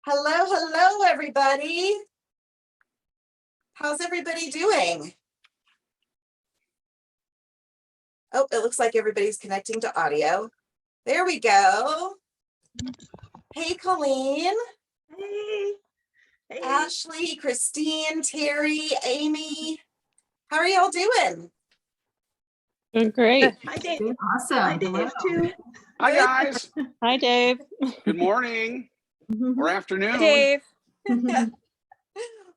Hello, hello, everybody. How's everybody doing? Oh, it looks like everybody's connecting to audio. There we go. Hey, Colleen. Hey. Hey. Ashley, Christine, Terry, Amy. How are y'all doing? Doing great. Hi, Dave. Awesome. Hi, Dave, too. Hi, guys. Hi, Dave. Good morning or afternoon. Dave.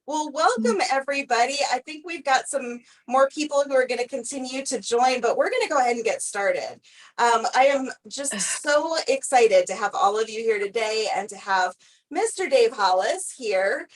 Well, welcome everybody. I think we've got some more people who are going to continue to join, but we're going to go ahead and get started. I am just so excited to have all of you here today and to have Mr. Dave Hollis here.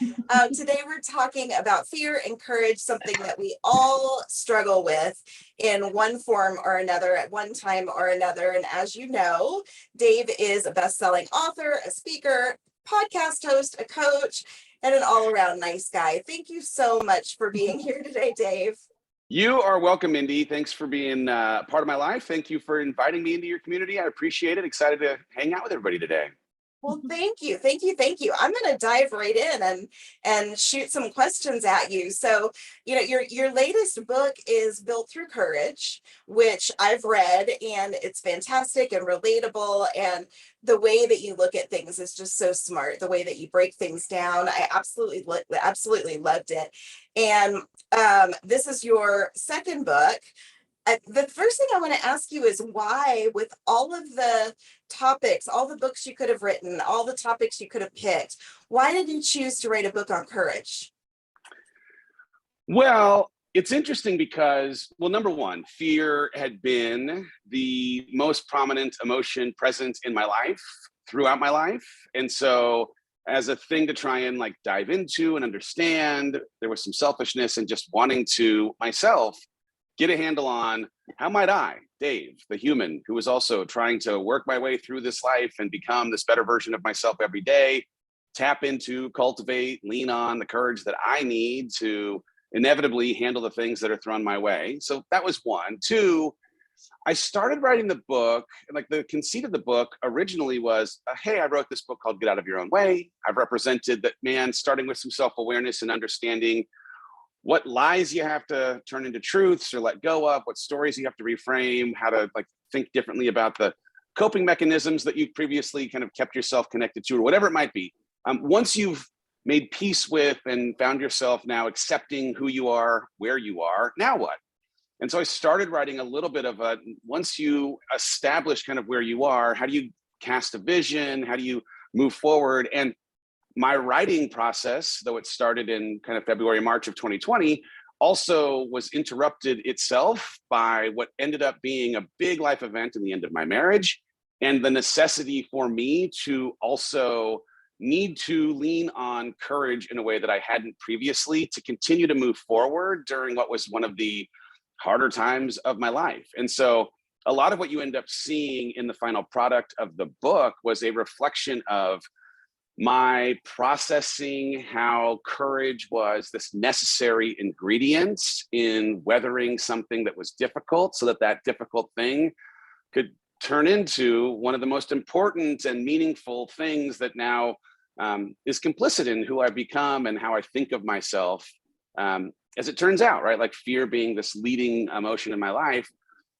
Today we're talking about fear and courage, something that we all struggle with in one form or another at one time or another. And as you know, Dave is a best-selling author, a speaker, podcast host, a coach, and an all-around nice guy. Thank you so much for being here today, Dave. You are welcome, Mindy. Thanks for being part of my life. Thank you for inviting me into your community. I appreciate it. Excited to hang out with everybody today. Well, thank you. I'm going to dive right in and shoot some questions at you. So, your latest book is Built Through Courage, which I've read, and it's fantastic and relatable. And the way that you look at things is just so smart. The way that you break things down, I absolutely loved it. And this is your second book. The first thing I want to ask you is why, with all of the topics, all the books you could have written, all the topics you could have picked, why did you choose to write a book on courage? Well, it's interesting because, well, number one, fear had been the most prominent emotion present in my life throughout my life. And so as a thing to try and dive into and understand, there was some selfishness and just wanting to myself get a handle on how might I, Dave, the human who is also trying to work my way through this life and become this better version of myself every day, tap into, cultivate, lean on the courage that I need to inevitably handle the things that are thrown my way. So that was one. Two, I started writing the book, the conceit of the book originally was, hey, I wrote this book called Get Out of Your Own Way. I've represented that man, starting with some self-awareness and understanding what lies you have to turn into truths or let go of, what stories you have to reframe, how to think differently about the coping mechanisms that you've previously kind of kept yourself connected to, or whatever it might be. Once you've made peace with and found yourself now accepting who you are, where you are, now what? And so I started writing a little bit of once you establish kind of where you are, how do you cast a vision? How do you move forward? And my writing process, though it started in kind of February, March of 2020, also was interrupted itself by what ended up being a big life event in the end of my marriage, and the necessity for me to also need to lean on courage in a way that I hadn't previously to continue to move forward during what was one of the harder times of my life. And so a lot of what you end up seeing in the final product of the book was a reflection of my processing how courage was this necessary ingredient in weathering something that was difficult, so that that difficult thing could turn into one of the most important and meaningful things that now is complicit in who I've become and how I think of myself. As it turns out, right? Fear being this leading emotion in my life,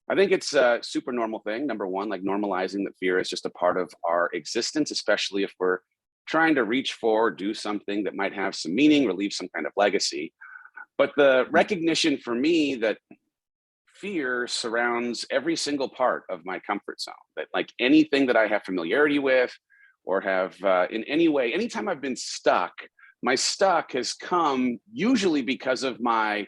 I think it's a super normal thing. Number one, normalizing that fear is just a part of our existence, especially if we're trying to reach for, do something that might have some meaning or leave some kind of legacy. But the recognition for me that fear surrounds every single part of my comfort zone, that anything that I have familiarity with or have in any way, anytime I've been stuck, my stuck has come usually because of my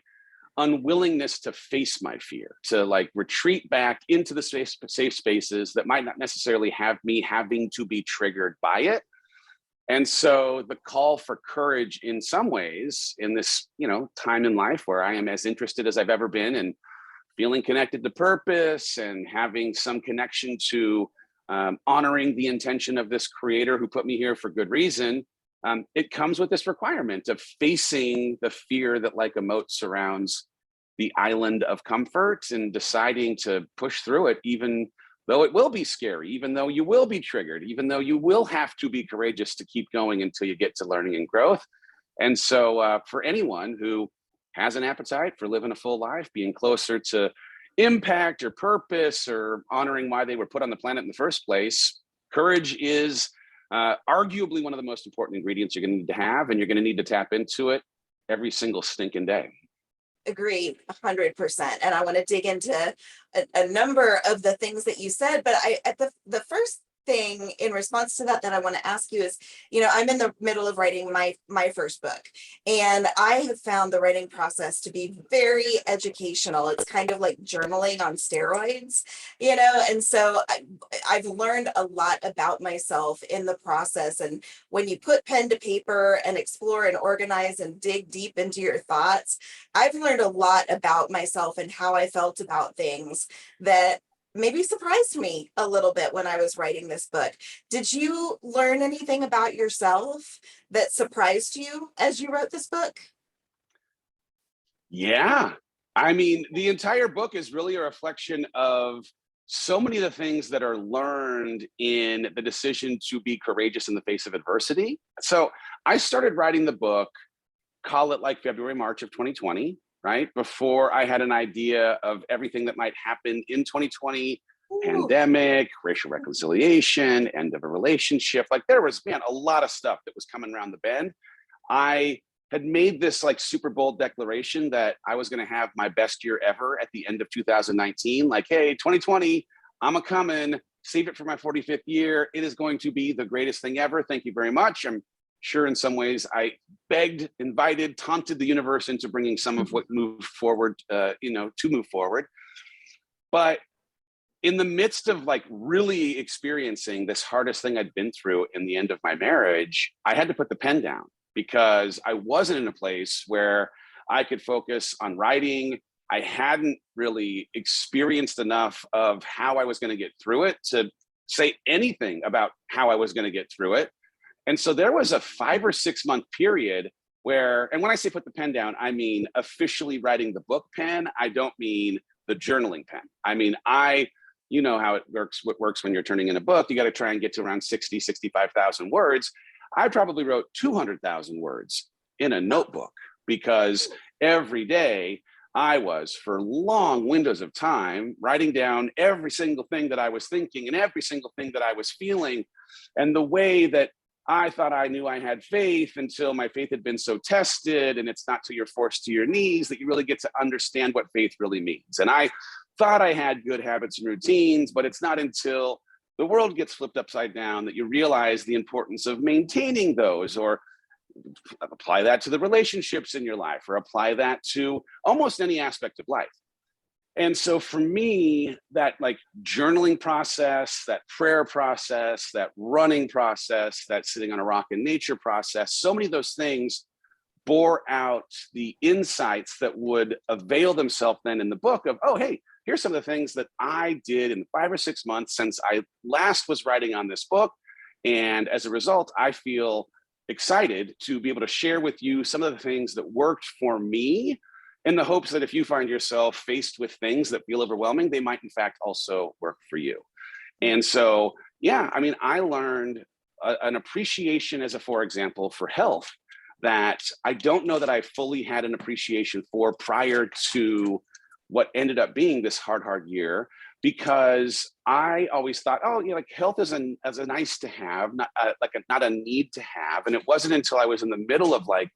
unwillingness to face my fear, to retreat back into the safe spaces that might not necessarily have me having to be triggered by it. And so the call for courage in some ways in this, time in life where I am as interested as I've ever been and feeling connected to purpose and having some connection to honoring the intention of this creator who put me here for good reason, it comes with this requirement of facing the fear that like a moat surrounds the island of comfort and deciding to push through it even though it will be scary, even though you will be triggered, even though you will have to be courageous to keep going until you get to learning and growth. And so for anyone who has an appetite for living a full life, being closer to impact or purpose or honoring why they were put on the planet in the first place, courage is arguably one of the most important ingredients you're going to need to have, and you're going to need to tap into it every single stinking day. Agreed, 100%. And I want to dig into a number of the things that you said, but the first thing in response to that I want to ask you is, I'm in the middle of writing my first book, and I have found the writing process to be very educational. It's kind of like journaling on steroids, and so I've learned a lot about myself in the process. And when you put pen to paper and explore and organize and dig deep into your thoughts, I've learned a lot about myself and how I felt about things that maybe surprised me a little bit when I was writing this book. Did you learn anything about yourself that surprised you as you wrote this book? Yeah. I mean, the entire book is really a reflection of so many of the things that are learned in the decision to be courageous in the face of adversity. So I started writing the book, call it like February, March of 2020, right? Before I had an idea of everything that might happen in 2020, Ooh. Pandemic, racial reconciliation, end of a relationship. Like there was, man, a lot of stuff that was coming around the bend. I had made this like super bold declaration that I was going to have my best year ever at the end of 2019. Like, hey, 2020, I'm a coming, save it for my 45th year. It is going to be the greatest thing ever. Thank you very much. I'm sure in some ways I begged, invited, taunted the universe into bringing some of what moved forward, to move forward. But in the midst of like really experiencing this hardest thing I'd been through in the end of my marriage, I had to put the pen down because I wasn't in a place where I could focus on writing. I hadn't really experienced enough of how I was going to get through it to say anything about how I was going to get through it. And so there was a 5 or 6 month period where, and when I say put the pen down, I mean officially writing the book pen. I don't mean the journaling pen. I mean, you know how it works, what works when you're turning in a book. You got to try and get to around 60, 65,000 words. I probably wrote 200,000 words in a notebook because every day I was, for long windows of time, writing down every single thing that I was thinking and every single thing that I was feeling. And the way that I thought I knew I had faith until my faith had been so tested, and it's not till you're forced to your knees that you really get to understand what faith really means. And I thought I had good habits and routines, but it's not until the world gets flipped upside down that you realize the importance of maintaining those, or apply that to the relationships in your life, or apply that to almost any aspect of life. And so for me, that like journaling process, that prayer process, that running process, that sitting on a rock in nature process, so many of those things bore out the insights that would avail themselves then in the book of, oh, hey, here's some of the things that I did in 5 or 6 months since I last was writing on this book. And as a result, I feel excited to be able to share with you some of the things that worked for me, in the hopes that if you find yourself faced with things that feel overwhelming, they might in fact also work for you. And so, yeah, I mean, I learned an appreciation for example, for health that I don't know that I fully had an appreciation for prior to what ended up being this hard year, because I always thought, oh, like health is a nice to have, not not a need to have. And it wasn't until I was in the middle of like,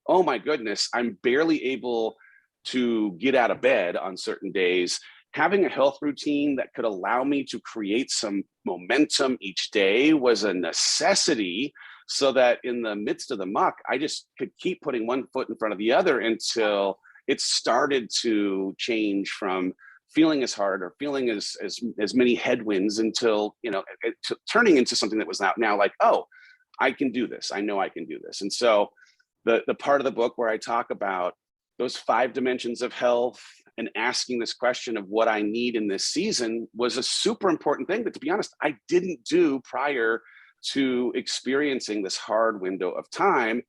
oh my goodness, I'm barely able to get out of bed on certain days, having a health routine that could allow me to create some momentum each day was a necessity, so that in the midst of the muck, I just could keep putting one foot in front of the other until it started to change from feeling as hard or feeling as many headwinds until, turning into something that was now like, oh, I can do this. I know I can do this. And so the part of the book where I talk about those 5 dimensions of health and asking this question of what I need in this season was a super important thing that, to be honest, I didn't do prior to experiencing this hard window of time.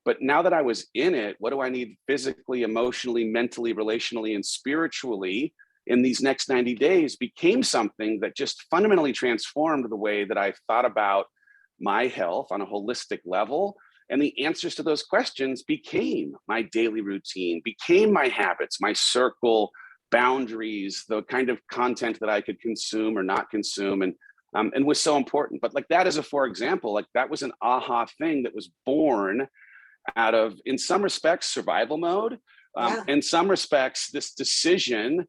But now that I was in it, what do I need physically, emotionally, mentally, relationally, and spiritually in these next 90 days became something that just fundamentally transformed the way that I thought about my health on a holistic level. And the answers to those questions became my daily routine, became my habits, my circle, boundaries, the kind of content that I could consume or not consume, and was so important. But like that is a, for example, like that was an aha thing that was born out of, in some respects, survival mode. In some respects, this decision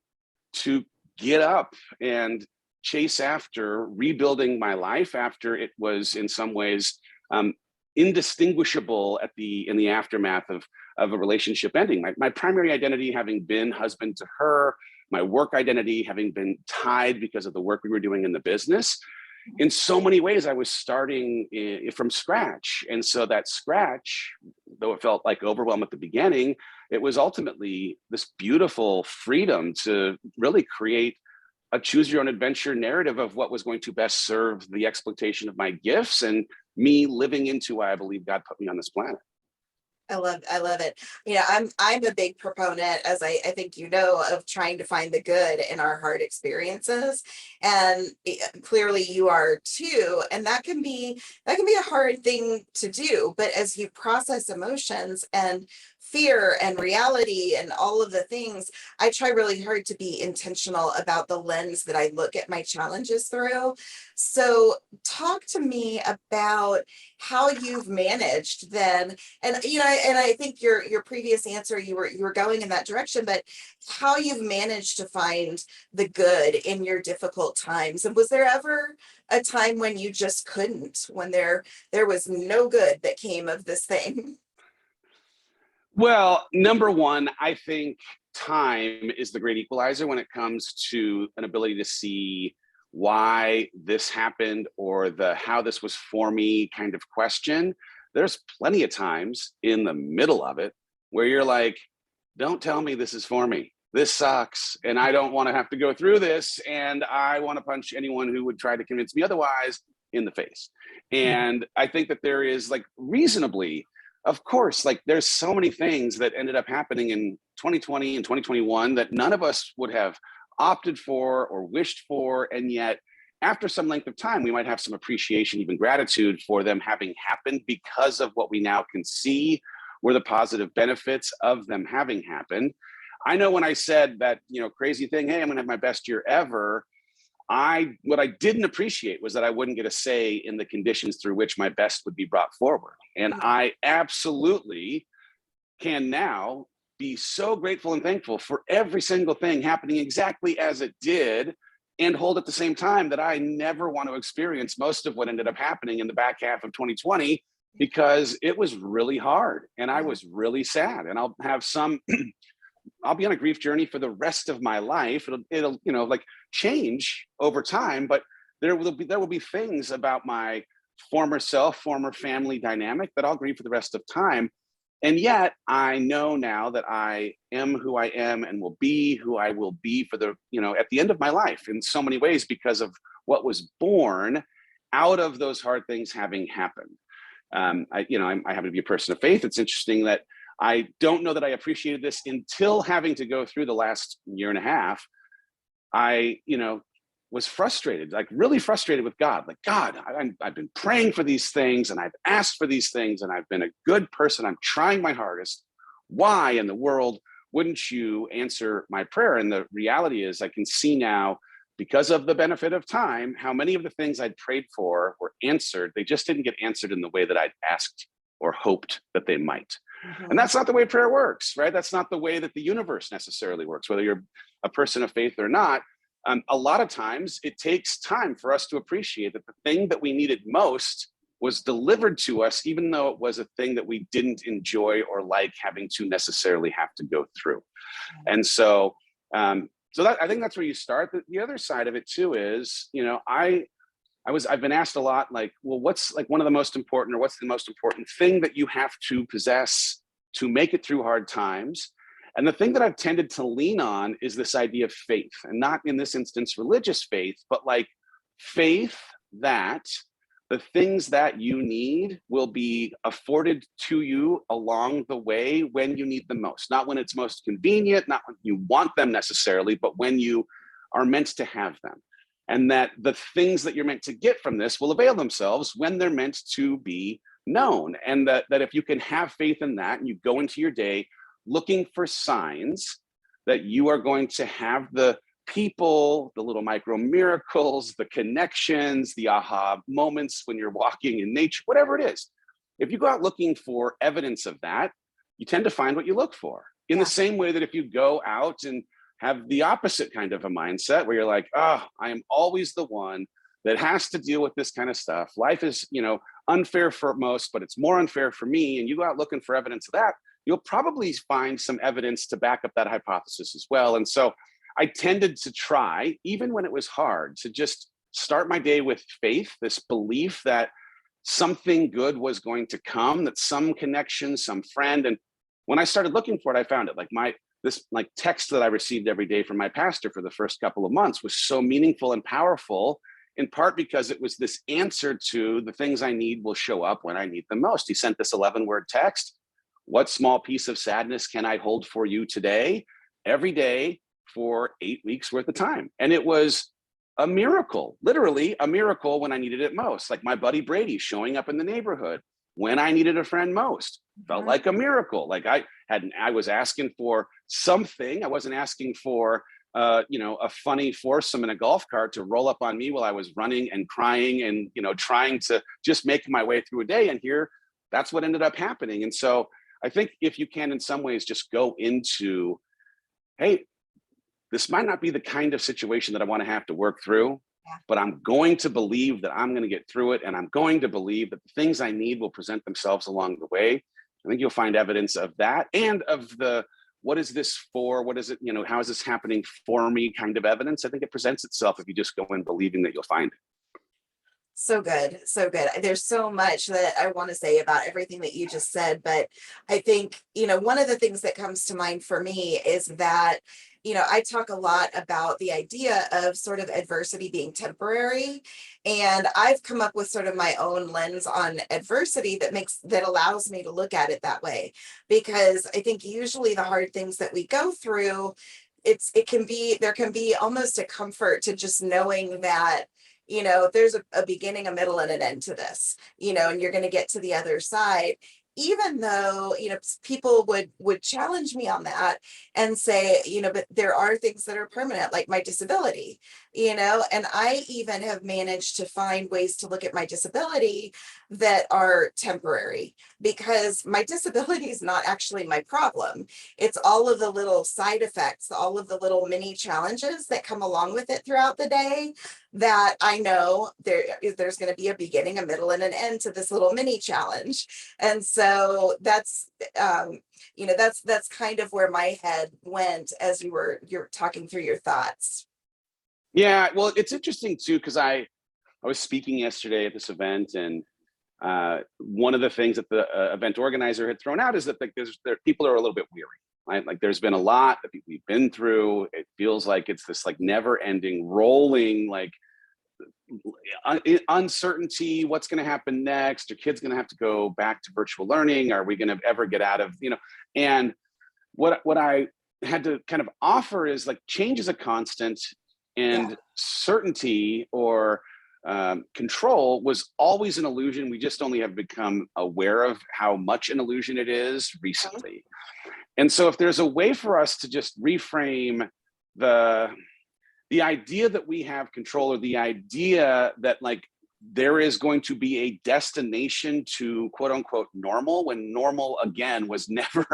to get up and chase after rebuilding my life after it was in some ways indistinguishable in the aftermath of a relationship ending. My primary identity having been husband to her, my work identity having been tied because of the work we were doing in the business. In so many ways, I was starting from scratch. And so that scratch, though it felt like overwhelm at the beginning, it was ultimately this beautiful freedom to really create a choose your own adventure narrative of what was going to best serve the exploitation of my gifts and me living into why I believe God put me on this planet. I love it. You know, I'm a big proponent, as I think you know, of trying to find the good in our hard experiences. And clearly you are too. And that can be a hard thing to do. But as you process emotions and fear and reality and all of the things, I try really hard to be intentional about the lens that I look at my challenges through. So talk to me about how you've managed then. And you know, and I think your previous answer, you were going in that direction, but how you've managed to find the good in your difficult times. And was there ever a time when you just couldn't, when there was no good that came of this thing? Well, number one, I think time is the great equalizer when it comes to an ability to see why this happened or the how this was for me kind of question. There's plenty of times in the middle of it where you're like, don't tell me this is for me. This sucks. And I don't want to have to go through this. And I want to punch anyone who would try to convince me otherwise in the face. And I think that there is like reasonably, of course, like there's so many things that ended up happening in 2020 and 2021 that none of us would have opted for or wished for. And yet, after some length of time, we might have some appreciation, even gratitude for them having happened because of what we now can see were the positive benefits of them having happened. I know when I said that, you know, crazy thing, hey, I'm gonna have my best year ever, what I didn't appreciate was that I wouldn't get a say in the conditions through which my best would be brought forward. And I absolutely can now be so grateful and thankful for every single thing happening exactly as it did, and hold at the same time that I never want to experience most of what ended up happening in the back half of 2020, because it was really hard and I was really sad. And I'll have some I'll be on a grief journey for the rest of my life. It'll you know, like change over time, but there will be things about my former self, former family dynamic that I'll grieve for the rest of time. And yet I know now that I am who I am and will be who I will be for the, you know, at the end of my life in so many ways because of what was born out of those hard things having happened. I happen to be a person of faith. It's interesting that I don't know that I appreciated this until having to go through the last year and a half. I, you know, was frustrated, like really frustrated with God. Like, God, I've been praying for these things and I've asked for these things and I've been a good person. I'm trying my hardest. Why in the world wouldn't you answer my prayer? And the reality is I can see now, because of the benefit of time, how many of the things I'd prayed for were answered. They just didn't get answered in the way that I'd asked or hoped that they might. And that's not the way prayer works, right? That's not the way that the universe necessarily works, whether you're a person of faith or not. A lot of times it takes time for us to appreciate that the thing that we needed most was delivered to us, even though it was a thing that we didn't enjoy or like having to necessarily have to go through. And so, that, I think that's where you start. The other side of it too is, you know, I've been asked a lot, like, well, what's like one of the most important, or what's the most important thing that you have to possess to make it through hard times? And the thing that I've tended to lean on is this idea of faith, and not in this instance religious faith, but like faith that the things that you need will be afforded to you along the way when you need them most. Not when it's most convenient, not when you want them necessarily, but when you are meant to have them. And that the things that you're meant to get from this will avail themselves when they're meant to be known. And that if you can have faith in that and you go into your day looking for signs that you are going to have the people, the little micro miracles, the connections, the aha moments when you're walking in nature, whatever it is. If you go out looking for evidence of that, you tend to find what you look for. In the same way that if you go out and have the opposite kind of a mindset where you're like, oh, I am always the one that has to deal with this kind of stuff. Life is, unfair for most, but it's more unfair for me. And you go out looking for evidence of that, you'll probably find some evidence to back up that hypothesis as well. And so I tended to try, even when it was hard, to just start my day with faith, this belief that something good was going to come, that some connection, some friend. And when I started looking for it, I found it. Like this text that I received every day from my pastor for the first couple of months was so meaningful and powerful, in part because it was this answer to the things I need will show up when I need them most. He sent this 11-word text. What small piece of sadness can I hold for you today? Every day for 8 weeks worth of time. And it was a miracle, literally a miracle when I needed it most. Like my buddy Brady showing up in the neighborhood when I needed a friend most. Felt like a miracle. Like I was asking for something. I wasn't asking for a funny foursome in a golf cart to roll up on me while I was running and crying and trying to just make my way through a day. And here, that's what ended up happening. And so I think if you can, in some ways, just go into, hey, this might not be the kind of situation that I want to have to work through, but I'm going to believe that I'm going to get through it. And I'm going to believe that the things I need will present themselves along the way. I think you'll find evidence of that and of the, what is this for? What is it? How is this happening for me kind of evidence? I think it presents itself if you just go in believing that you'll find it. So good. So good. There's so much that I want to say about everything that you just said, but I think, one of the things that comes to mind for me is that, I talk a lot about the idea of sort of adversity being temporary. And I've come up with sort of my own lens on adversity that allows me to look at it that way. Because I think usually the hard things that we go through, there can be almost a comfort to just knowing that there's a beginning, a middle, and an end to this, and you're going to get to the other side, even though, people would challenge me on that and say, but there are things that are permanent, like my disability, and I even have managed to find ways to look at my disability that are temporary, because my disability is not actually my problem. It's all of the little side effects, all of the little mini challenges that come along with it throughout the day, that I know there's going to be a beginning, a middle, and an end to this little mini challenge. And so that's that's kind of where my head went as you're talking through your thoughts. Yeah, well, it's interesting too, because I was speaking yesterday at this event, and one of the things that the event organizer had thrown out is that people are a little bit weary, right? Like there's been a lot that we've been through. It feels like it's this never-ending, rolling, uncertainty. What's going to happen next? Are kids going to have to go back to virtual learning? Are we going to ever get out of And what I had to kind of offer is change is a constant, and certainty or control was always an illusion. We just only have become aware of how much an illusion it is recently. And so if there's a way for us to just reframe the idea that we have control, or the idea that there is going to be a destination to quote unquote normal, when normal again was never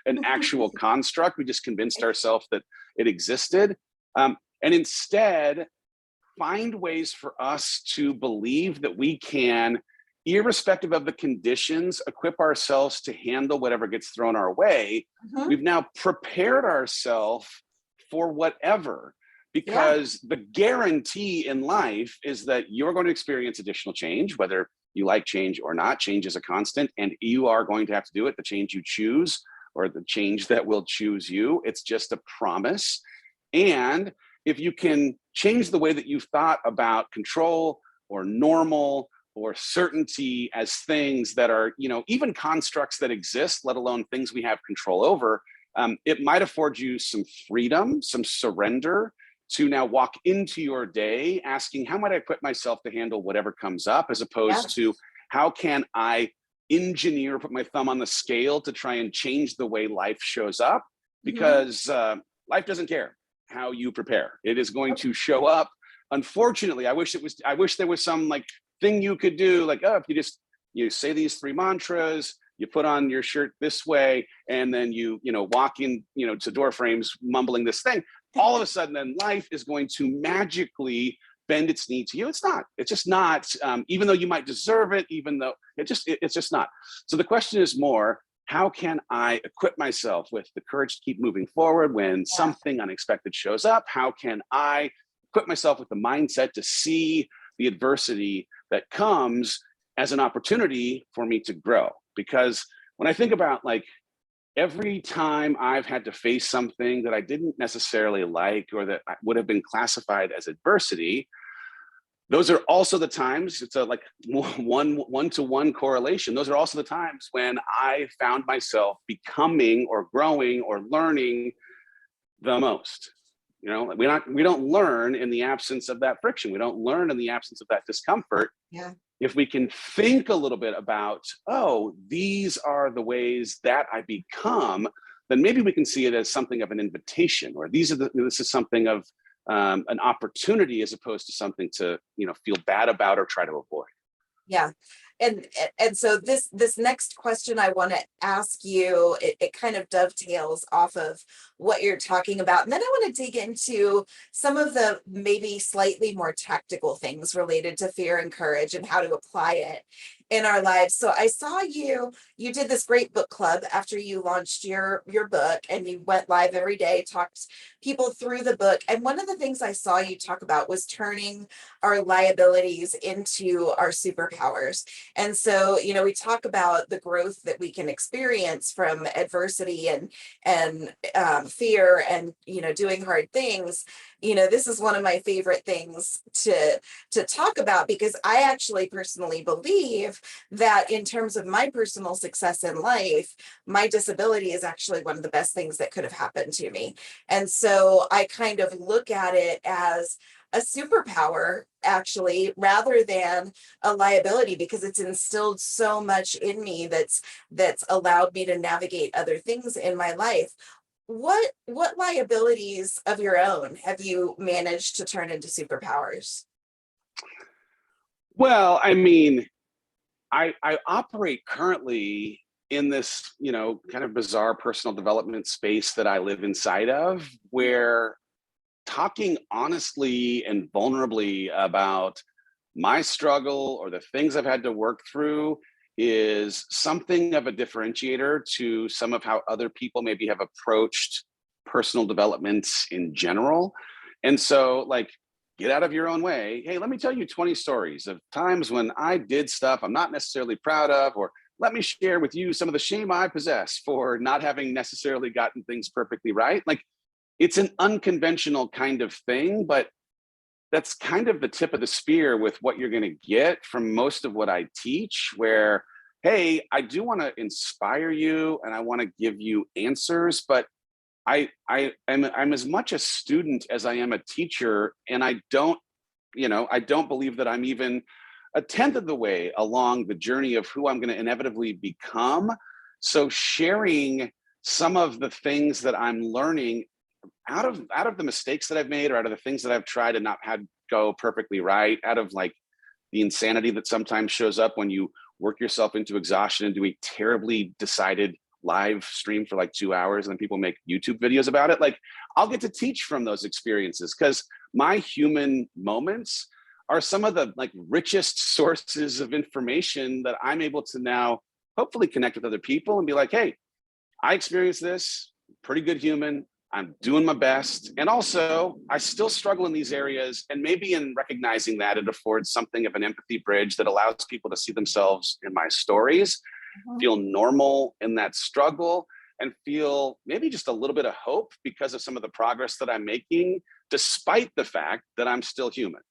an actual construct. We just convinced ourselves that it existed. And instead find ways for us to believe that we can, irrespective of the conditions, equip ourselves to handle whatever gets thrown our way. We've now prepared ourselves for whatever, because the guarantee in life is that you're going to experience additional change, whether you like change or not. Change is a constant, and you are going to have to do it, the change you choose or the change that will choose you. It's just a promise. And if you can change the way that you've thought about control or normal or certainty as things that are, even constructs that exist, let alone things we have control over, it might afford you some freedom, some surrender to now walk into your day asking, how might I equip myself to handle whatever comes up, as opposed to how can I engineer, put my thumb on the scale to try and change the way life shows up, because life doesn't care how you prepare. It is going to show up. Unfortunately, I wish there was some like thing you could do, like, oh, if you say these 3 mantras, you put on your shirt this way, and then you walk in, to door frames mumbling this thing. All of a sudden, then life is going to magically bend its knee to you. It's not. It's just not. Even though you might deserve it, even though it's just not. So the question is more, how can I equip myself with the courage to keep moving forward when something unexpected shows up? How can I equip myself with the mindset to see the adversity that comes as an opportunity for me to grow? Because when I think about like every time I've had to face something that I didn't necessarily like, or that would have been classified as adversity, those are also the times, it's a like one-to-one correlation. Those are also the times when I found myself becoming or growing or learning the most. We don't learn in the absence of that friction. We don't learn in the absence of that discomfort. Yeah. If we can think a little bit about, oh, these are the ways that I become, then maybe we can see it as something of an invitation, or this is something of an opportunity, as opposed to something to feel bad about or try to avoid. Yeah. And so this next question I want to ask you, it kind of dovetails off of what you're talking about. And then I want to dig into some of the maybe slightly more tactical things related to fear and courage and how to apply it in our lives. So I saw you did this great book club after you launched your book, and you went live every day, talked people through the book. And one of the things I saw you talk about was turning our liabilities into our superpowers. And so, we talk about the growth that we can experience from adversity and fear and, doing hard things. This is one of my favorite things to talk about, because I actually personally believe that in terms of my personal success in life, my disability is actually one of the best things that could have happened to me. And so I kind of look at it as a superpower, actually, rather than a liability, because it's instilled so much in me that's allowed me to navigate other things in my life. What liabilities of your own have you managed to turn into superpowers? Well, I mean, I operate currently in this, kind of bizarre personal development space that I live inside of, where talking honestly and vulnerably about my struggle or the things I've had to work through is something of a differentiator to some of how other people maybe have approached personal development in general. And so, like, get out of your own way. Hey, let me tell you 20 stories of times when I did stuff I'm not necessarily proud of, or let me share with you some of the shame I possess for not having necessarily gotten things perfectly right. Like, it's an unconventional kind of thing, but that's kind of the tip of the spear with what you're going to get from most of what I teach, where, hey, I do want to inspire you and I want to give you answers, but I'm as much a student as I am a teacher, and I don't believe that I'm even a tenth of the way along the journey of who I'm going to inevitably become. So sharing some of the things that I'm learning out of the mistakes that I've made, or out of the things that I've tried and not had go perfectly right, out of like the insanity that sometimes shows up when you work yourself into exhaustion and do a terribly decided live stream for like 2 hours and then people make YouTube videos about it. Like, I'll get to teach from those experiences, because my human moments are some of the like richest sources of information that I'm able to now hopefully connect with other people and be like, hey, I experienced this, pretty good human, I'm doing my best. And also, I still struggle in these areas. And maybe in recognizing that, it affords something of an empathy bridge that allows people to see themselves in my stories, feel normal in that struggle, and feel maybe just a little bit of hope because of some of the progress that I'm making, despite the fact that I'm still human.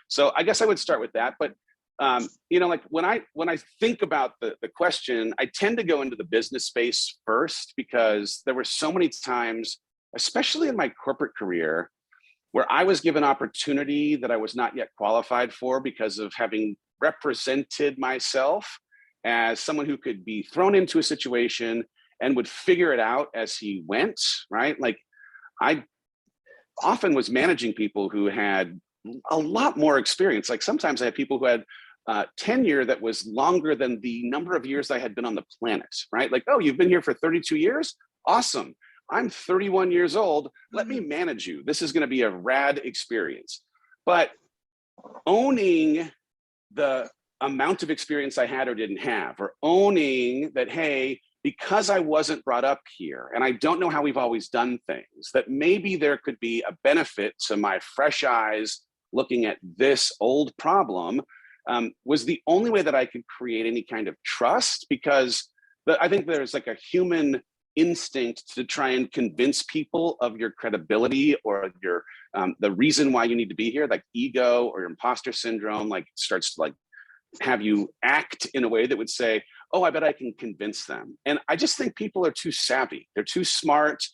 So I guess I would start with that. But like when I think about the question, I tend to go into the business space first, because there were so many times, especially in my corporate career, where I was given opportunity that I was not yet qualified for because of having represented myself as someone who could be thrown into a situation and would figure it out as he went, right? Like I often was managing people who had a lot more experience. Like sometimes I had people who had tenure that was longer than the number of years I had been on the planet, right? Like, oh, you've been here for 32 years? Awesome. I'm 31 years old. Let me manage you. This is going to be a rad experience. But owning the amount of experience I had or didn't have, or owning that, hey, because I wasn't brought up here and I don't know how we've always done things, that maybe there could be a benefit to my fresh eyes looking at this old problem, was the only way that I could create any kind of trust, because I think there's like a human instinct to try and convince people of your credibility or your the reason why you need to be here, like ego or imposter syndrome, like starts to like have you act in a way that would say, oh, I bet I can convince them. And I just think people are too savvy, they're too smart,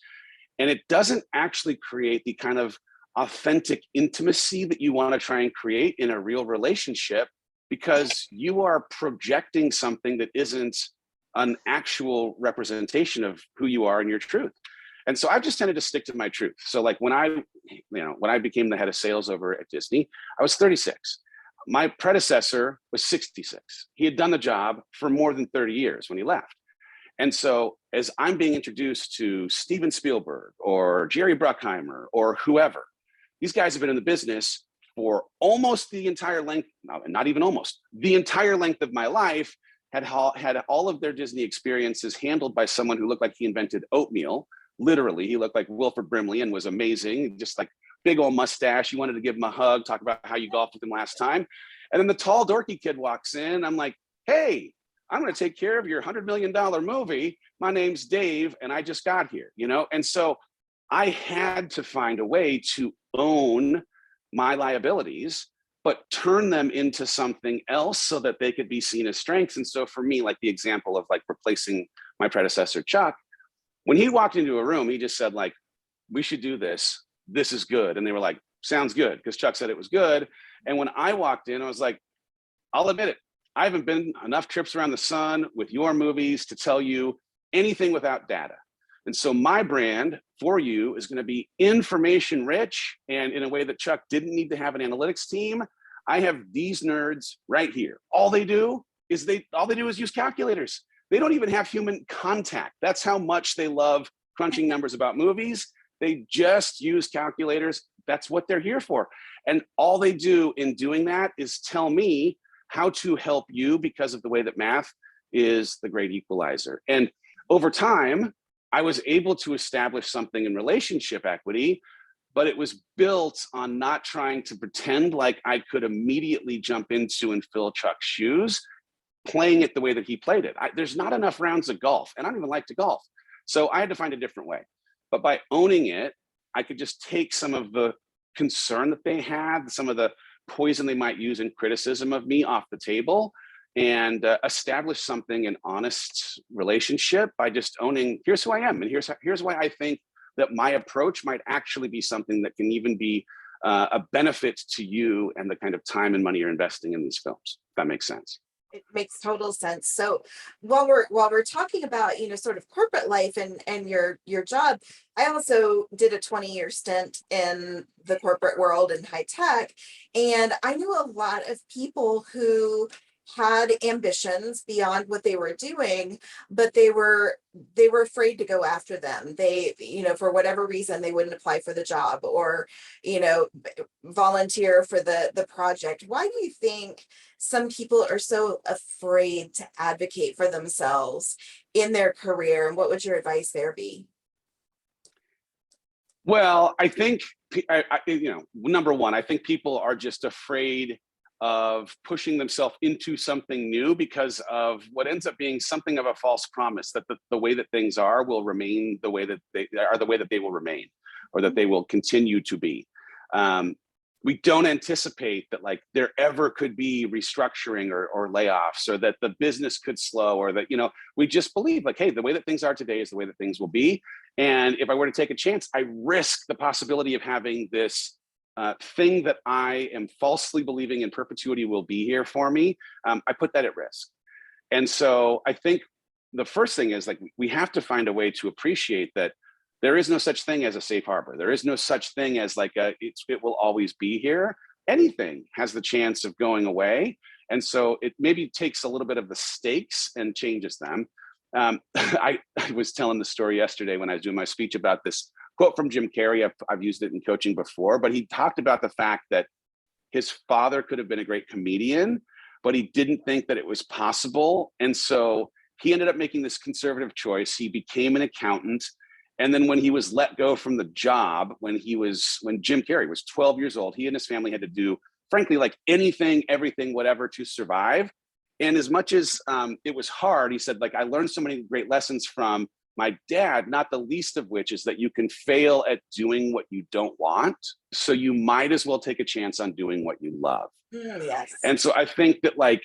and it doesn't actually create the kind of authentic intimacy that you want to try and create in a real relationship, because you are projecting something that isn't an actual representation of who you are and your truth. And so I've just tended to stick to my truth. So like when I became the head of sales over at Disney, I was 36. My predecessor was 66. He had done the job for more than 30 years when he left. And so as I'm being introduced to Steven Spielberg or Jerry Bruckheimer or whoever, these guys have been in the business for almost the entire length, not even almost, the entire length of my life, had all of their Disney experiences handled by someone who looked like he invented oatmeal. Literally, he looked like Wilford Brimley and was amazing, just like big old mustache. You wanted to give him a hug, talk about how you golfed with him last time. And then the tall, dorky kid walks in. I'm like, hey, I'm going to take care of your $100 million movie. My name's Dave, and I just got here, And so I had to find a way to own my liabilities, but turn them into something else so that they could be seen as strengths. And so for me, like the example of like replacing my predecessor, Chuck, when he walked into a room, he just said like, we should do this. This is good. And they were like, sounds good, because Chuck said it was good. And when I walked in, I was like, I'll admit it. I haven't been enough trips around the sun with your movies to tell you anything without data. And so my brand for you is going to be information rich, and in a way that Chuck didn't need to have an analytics team. I have these nerds right here. All they do is use calculators. They don't even have human contact. That's how much they love crunching numbers about movies. They just use calculators. That's what they're here for. And all they do in doing that is tell me how to help you, because of the way that math is the great equalizer. And over time, I was able to establish something in relationship equity, but it was built on not trying to pretend like I could immediately jump into and fill Chuck's shoes, playing it the way that he played it. There's not enough rounds of golf, and I don't even like to golf. So I had to find a different way. But by owning it, I could just take some of the concern that they had, some of the poison they might use in criticism of me off the table, and establish something, an honest relationship by just owning, here's who I am, and here's why I think that my approach might actually be something that can even be a benefit to you and the kind of time and money you're investing in these films. If that makes sense. It makes total sense. So while we're talking about, sort of corporate life and your job, I also did a 20-year stint in the corporate world in high tech. And I knew a lot of people who had ambitions beyond what they were doing, but they were afraid to go after them. They, for whatever reason, they wouldn't apply for the job or, volunteer for the project. Why do you think some people are so afraid to advocate for themselves in their career? And what would your advice there be? Well, I think, number one, I think people are just afraid of pushing themselves into something new because of what ends up being something of a false promise that the way that things are will remain the way that they are, the way that they will remain, or that they will continue to be. we don't anticipate that like there ever could be restructuring or layoffs, or that the business could slow, or that, we just believe like, hey, the way that things are today is the way that things will be. And if I were to take a chance, I risk the possibility of having this thing that I am falsely believing in perpetuity will be here for me. I put that at risk. And so I think the first thing is like, we have to find a way to appreciate that there is no such thing as a safe harbor. There is no such thing as like it will always be here. Anything has the chance of going away. And so it maybe takes a little bit of the stakes and changes them. I was telling the story yesterday when I was doing my speech about this quote from Jim Carrey. I've used it in coaching before, but he talked about the fact that his father could have been a great comedian, but he didn't think that it was possible. And so he ended up making this conservative choice. He became an accountant. And then when he was let go from the job, when Jim Carrey was 12 years old, he and his family had to do, frankly, like anything, everything, whatever to survive. And as much as it was hard, he said, like, I learned so many great lessons from my dad, not the least of which is that you can fail at doing what you don't want. So you might as well take a chance on doing what you love. Yes. And so I think that like,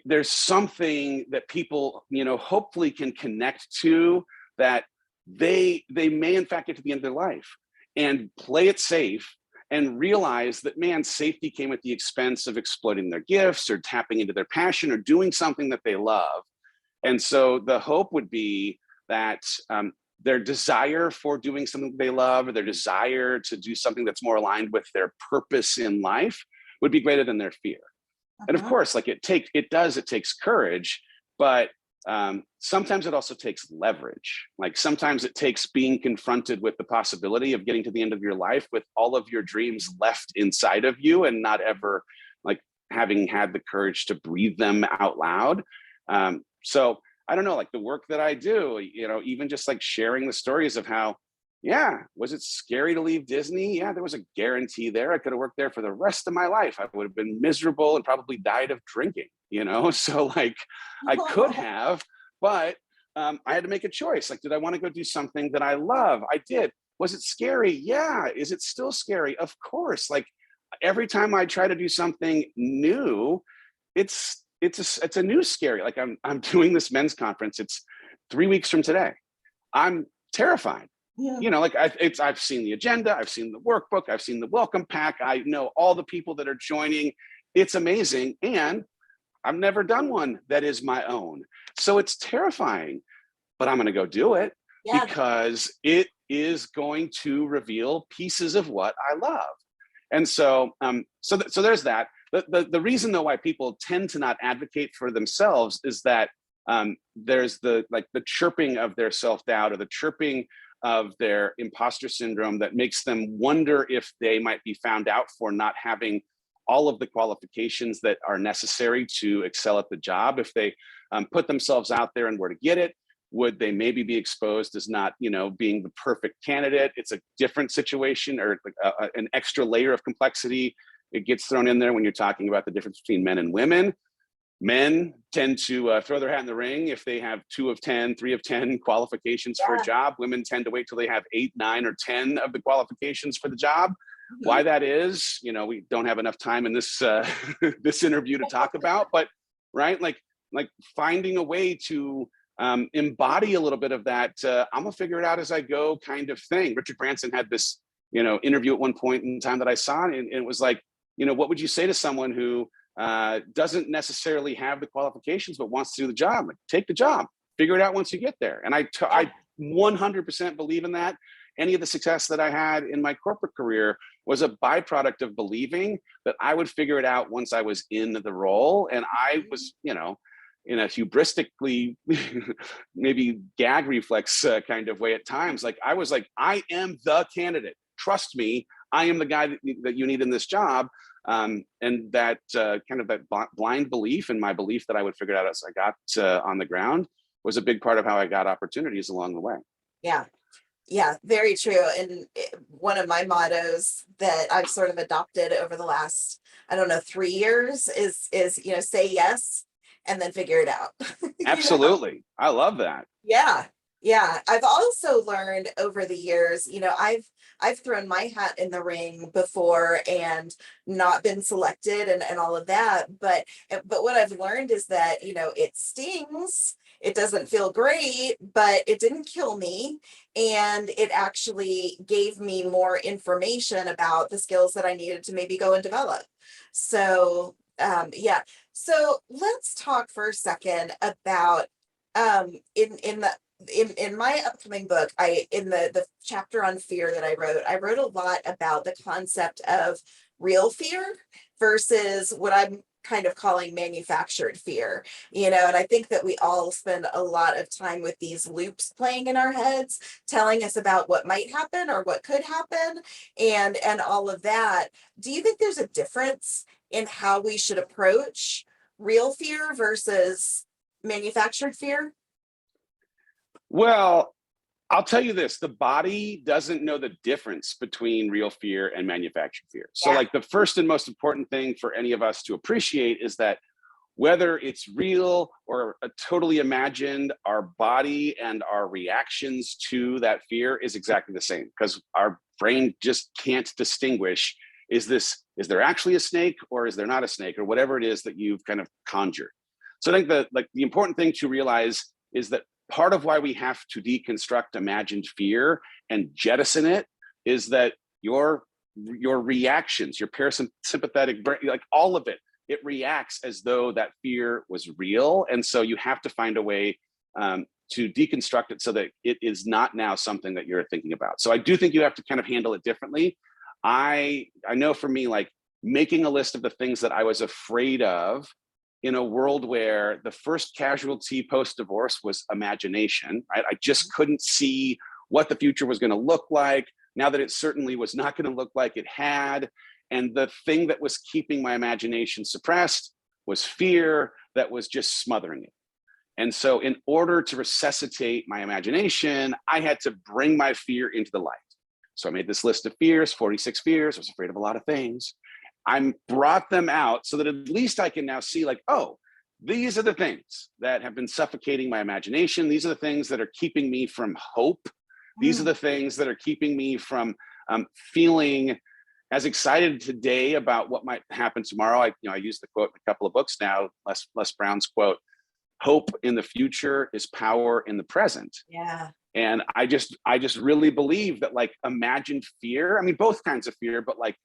there's something that people, hopefully can connect to, that they may in fact get to the end of their life and play it safe and realize that, man, safety came at the expense of exploiting their gifts or tapping into their passion or doing something that they love. And so the hope would be that their desire for doing something they love, or their desire to do something that's more aligned with their purpose in life, would be greater than their fear. And of course, like it takes courage, but sometimes it also takes leverage. Like sometimes it takes being confronted with the possibility of getting to the end of your life with all of your dreams left inside of you and not ever like having had the courage to breathe them out loud. So I don't know, like the work that I do, even just like sharing the stories of how, yeah, was it scary to leave Disney? Yeah, there was a guarantee there. I could have worked there for the rest of my life. I would have been miserable and probably died of drinking, So like I could have, but I had to make a choice. Like, did I want to go do something that I love? I did. Was it scary? Yeah. Is it still scary? Of course. Like every time I try to do something new, it's a new scary. Like I'm doing this men's conference. It's 3 weeks from today. I'm terrified. Yeah. Like I've seen the agenda, I've seen the workbook, I've seen the welcome pack. I know all the people that are joining. It's amazing. And I've never done one that is my own. So it's terrifying, but I'm going to go do it because it is going to reveal pieces of what I love. And so, so there's that. The reason though why people tend to not advocate for themselves is that there's the chirping of their self-doubt, or the chirping of their imposter syndrome that makes them wonder if they might be found out for not having all of the qualifications that are necessary to excel at the job. If they put themselves out there and were to get it, would they maybe be exposed as not, being the perfect candidate? It's a different situation, or an extra layer of complexity. It gets thrown in there when you're talking about the difference between men and women. Men tend to throw their hat in the ring if they have 2 of 10, 3 of 10 qualifications for a job. Women tend to wait till they have 8, 9, or 10 of the qualifications for the job. Why that is, we don't have enough time in this this interview to talk about, but right, like finding a way to embody a little bit of that. I'm gonna figure it out as I go kind of thing. Richard Branson had this, interview at one point in time that I saw, and it was like, what would you say to someone who doesn't necessarily have the qualifications but wants to do the job? Like, take the job, figure it out once you get there. And I 100% believe in that. Any of the success that I had in my corporate career was a byproduct of believing that I would figure it out once I was in the role. And I was, in a hubristically, maybe gag reflex kind of way at times. Like I was like, I am the candidate. Trust me, I am the guy that you need in this job. And that kind of that blind belief, and my belief that I would figure it out as I got on the ground, was a big part of how I got opportunities along the way. Yeah, very true. And one of my mottos that I've sort of adopted over the last, 3 years is, say yes and then figure it out. Absolutely. I love that. Yeah. Yeah, I've also learned over the years, I've thrown my hat in the ring before and not been selected and all of that. But what I've learned is that, it stings. It doesn't feel great, but it didn't kill me. And it actually gave me more information about the skills that I needed to maybe go and develop. So yeah. So let's talk for a second about in my upcoming book, in the chapter on fear that I wrote a lot about the concept of real fear versus what I'm kind of calling manufactured fear. And I think that we all spend a lot of time with these loops playing in our heads, telling us about what might happen or what could happen, and all of that. Do you think there's a difference in how we should approach real fear versus manufactured fear? Well, I'll tell you this, the body doesn't know the difference between real fear and manufactured fear. So Yeah. like the first and most important thing for any of us to appreciate is that whether it's real or a totally imagined, our body and our reactions to that fear is exactly the same, because our brain just can't distinguish, is there actually a snake or is there not a snake, or whatever it is that you've kind of conjured. So I think that the important thing to realize is that part of why we have to deconstruct imagined fear and jettison it is that your reactions, your parasympathetic brain, like all of it, it reacts as though that fear was real. And so you have to find a way to deconstruct it so that it is not now something that you're thinking about. So I do think you have to kind of handle it differently. I know for me, like making a list of the things that I was afraid of in a world where the first casualty post-divorce was imagination, right? I just couldn't see what the future was going to look like, now that it certainly was not going to look like it had. And the thing that was keeping my imagination suppressed was fear that was just smothering it. And so in order to resuscitate my imagination, I had to bring my fear into the light. So I made this list of fears, 46 fears. I was afraid of a lot of things. I brought them out so that at least I can now see, like, oh, these are the things that have been suffocating my imagination. These are the things that are keeping me from hope. These are the things that are keeping me from feeling as excited today about what might happen tomorrow. I use the quote in a couple of books now, Les Brown's quote, "Hope in the future is power in the present." Yeah. And I just really believe that, like, imagined fear, I mean, both kinds of fear, but like,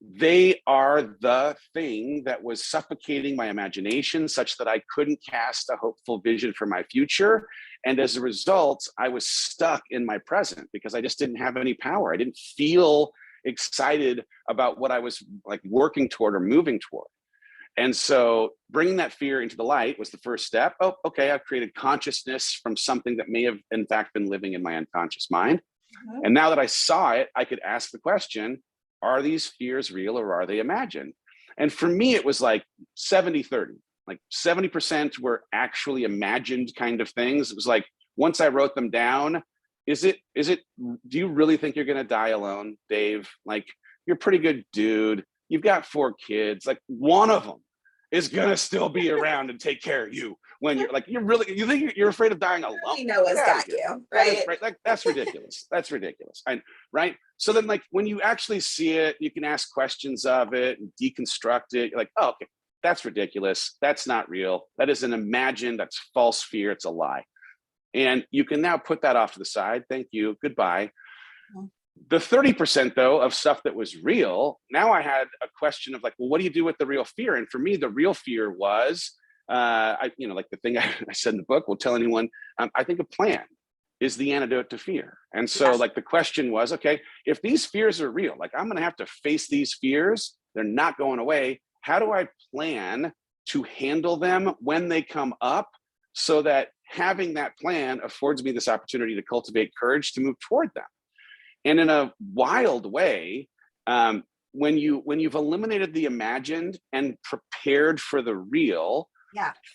they are the thing that was suffocating my imagination such that I couldn't cast a hopeful vision for my future. And as a result, I was stuck in my present because I just didn't have any power. I didn't feel excited about what I was like working toward or moving toward. And so bringing that fear into the light was the first step. Oh, okay, I've created consciousness from something that may have in fact been living in my unconscious mind. Mhm. And now that I saw it, I could ask the question, are these fears real or are they imagined? And for me, it was like 70-30. Like 70% were actually imagined kind of things. It was like, once I wrote them down, do you really think you're gonna die alone, Dave? Like, you're a pretty good dude. You've got 4 kids. Like, one of them is gonna still be around and take care of you when you're like, you think you're afraid of dying alone? Really Noah's got you, right? Right. Like, that's ridiculous. That's ridiculous. Right. So then, like, when you actually see it, you can ask questions of it and deconstruct it. You're like, oh, okay, that's ridiculous. That's not real. That is an imagined, that's false fear. It's a lie. And you can now put that off to the side. Thank you. Goodbye. The 30% though of stuff that was real, now I had a question of like, well, what do you do with the real fear? And for me, the real fear was, like the thing I said in the book, will tell anyone, I think a plan is the antidote to fear. And so like the question was, okay, if these fears are real, like I'm gonna have to face these fears, they're not going away. How do I plan to handle them when they come up so that having that plan affords me this opportunity to cultivate courage to move toward them? And in a wild way, when you've eliminated the imagined and prepared for the real,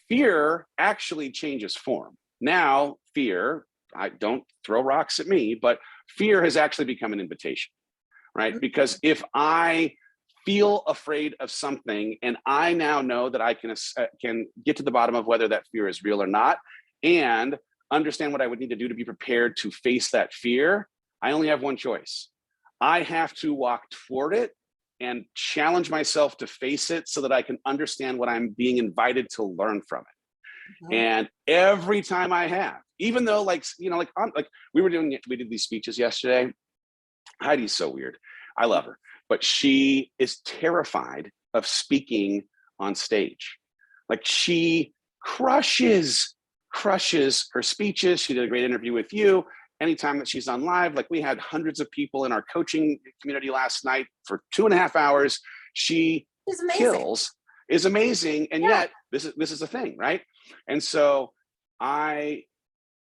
fear actually changes form. Now, fear, I don't throw rocks at me, but fear has actually become an invitation, right? Because if I feel afraid of something and I now know that I can get to the bottom of whether that fear is real or not, and understand what I would need to do to be prepared to face that fear, I only have one choice. I have to walk toward it and challenge myself to face it so that I can understand what I'm being invited to learn from it. And every time I have, even though like we did these speeches yesterday. Heidi's so weird. I love her, but she is terrified of speaking on stage. Like she crushes her speeches. She did a great interview with you. Anytime that she's on live, like we had hundreds of people in our coaching community last night for 2.5 hours. She is amazing. And yet this is a thing, right? And so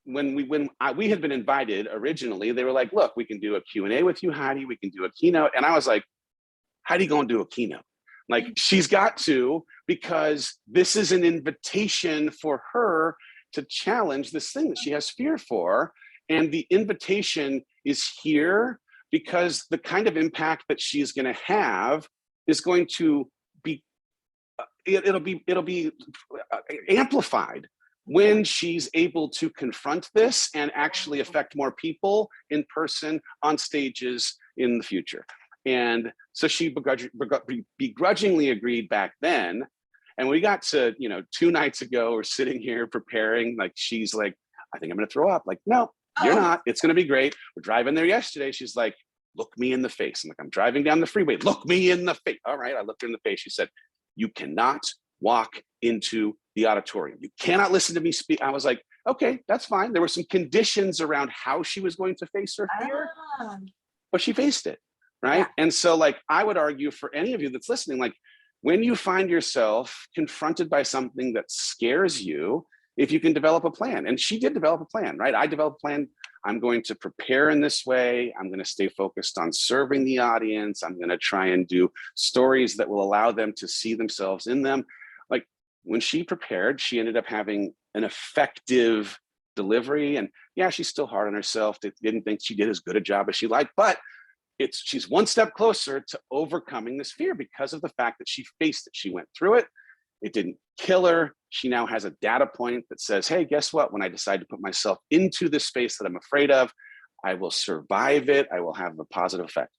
when we had been invited originally, they were like, look, we can do a Q&A with you, Heidi, we can do a keynote. And I was like, Heidi gonna do a keynote? Like she's got to, because this is an invitation for her to challenge this thing that she has fear for. And the invitation is here because the kind of impact that she's gonna have is going to be, it'll be amplified when she's able to confront this and actually affect more people in person on stages in the future. And so she begrudgingly agreed back then. And we got to, 2 nights ago, we're sitting here preparing, like, she's like, I think I'm gonna throw up. Like, no, you're not, it's gonna be great. We're driving there yesterday. She's like, look me in the face. I'm like, I'm driving down the freeway, look me in the face. All right, I looked her in the face. She said, you cannot walk into the auditorium. You cannot listen to me speak. I was like, okay, that's fine. There were some conditions around how she was going to face her fear, but she faced it, right? Yeah. And so like, I would argue for any of you that's listening, like when you find yourself confronted by something that scares you, if you can develop a plan, and she did develop a plan, right? I developed a plan. I'm going to prepare in this way. I'm going to stay focused on serving the audience. I'm going to try and do stories that will allow them to see themselves in them. Like when she prepared, she ended up having an effective delivery. And yeah, she's still hard on herself. Didn't think she did as good a job as she liked, but she's one step closer to overcoming this fear because of the fact that she faced it. She went through it. It didn't kill her. She now has a data point that says, hey, guess what? When I decide to put myself into this space that I'm afraid of, I will survive it. I will have a positive effect.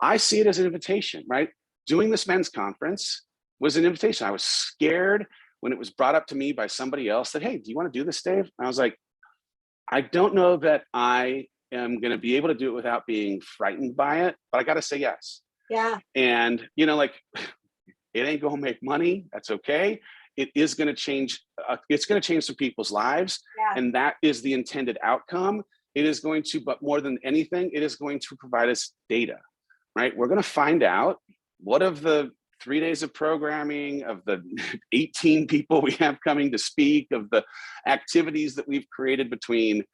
I see it as an invitation, right? Doing this men's conference was an invitation. I was scared when it was brought up to me by somebody else that, hey, do you want to do this, Dave? And I was like, I don't know that I am going to be able to do it without being frightened by it, but I got to say yes. Yeah. And, like, it ain't going to make money. That's okay. It is going to change. It's going to change some people's lives. Yeah. And that is the intended outcome. It is going to, but more than anything, it is going to provide us data, right? We're going to find out what of the 3 days of programming, of the 18 people we have coming to speak, of the activities that we've created between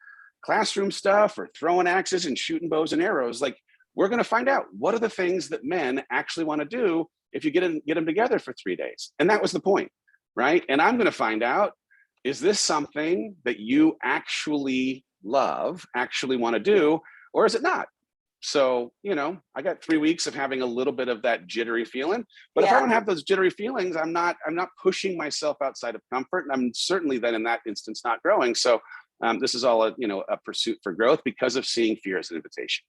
classroom stuff or throwing axes and shooting bows and arrows. Like, we're going to find out what are the things that men actually want to do if you get them together for 3 days. And that was the point, right? And I'm going to find out, is this something that you actually love, actually want to do, or is it not? So, I got 3 weeks of having a little bit of that jittery feeling, but if I don't have those jittery feelings, I'm not pushing myself outside of comfort. And I'm certainly then in that instance, not growing. So this is all a pursuit for growth because of seeing fear as an invitation.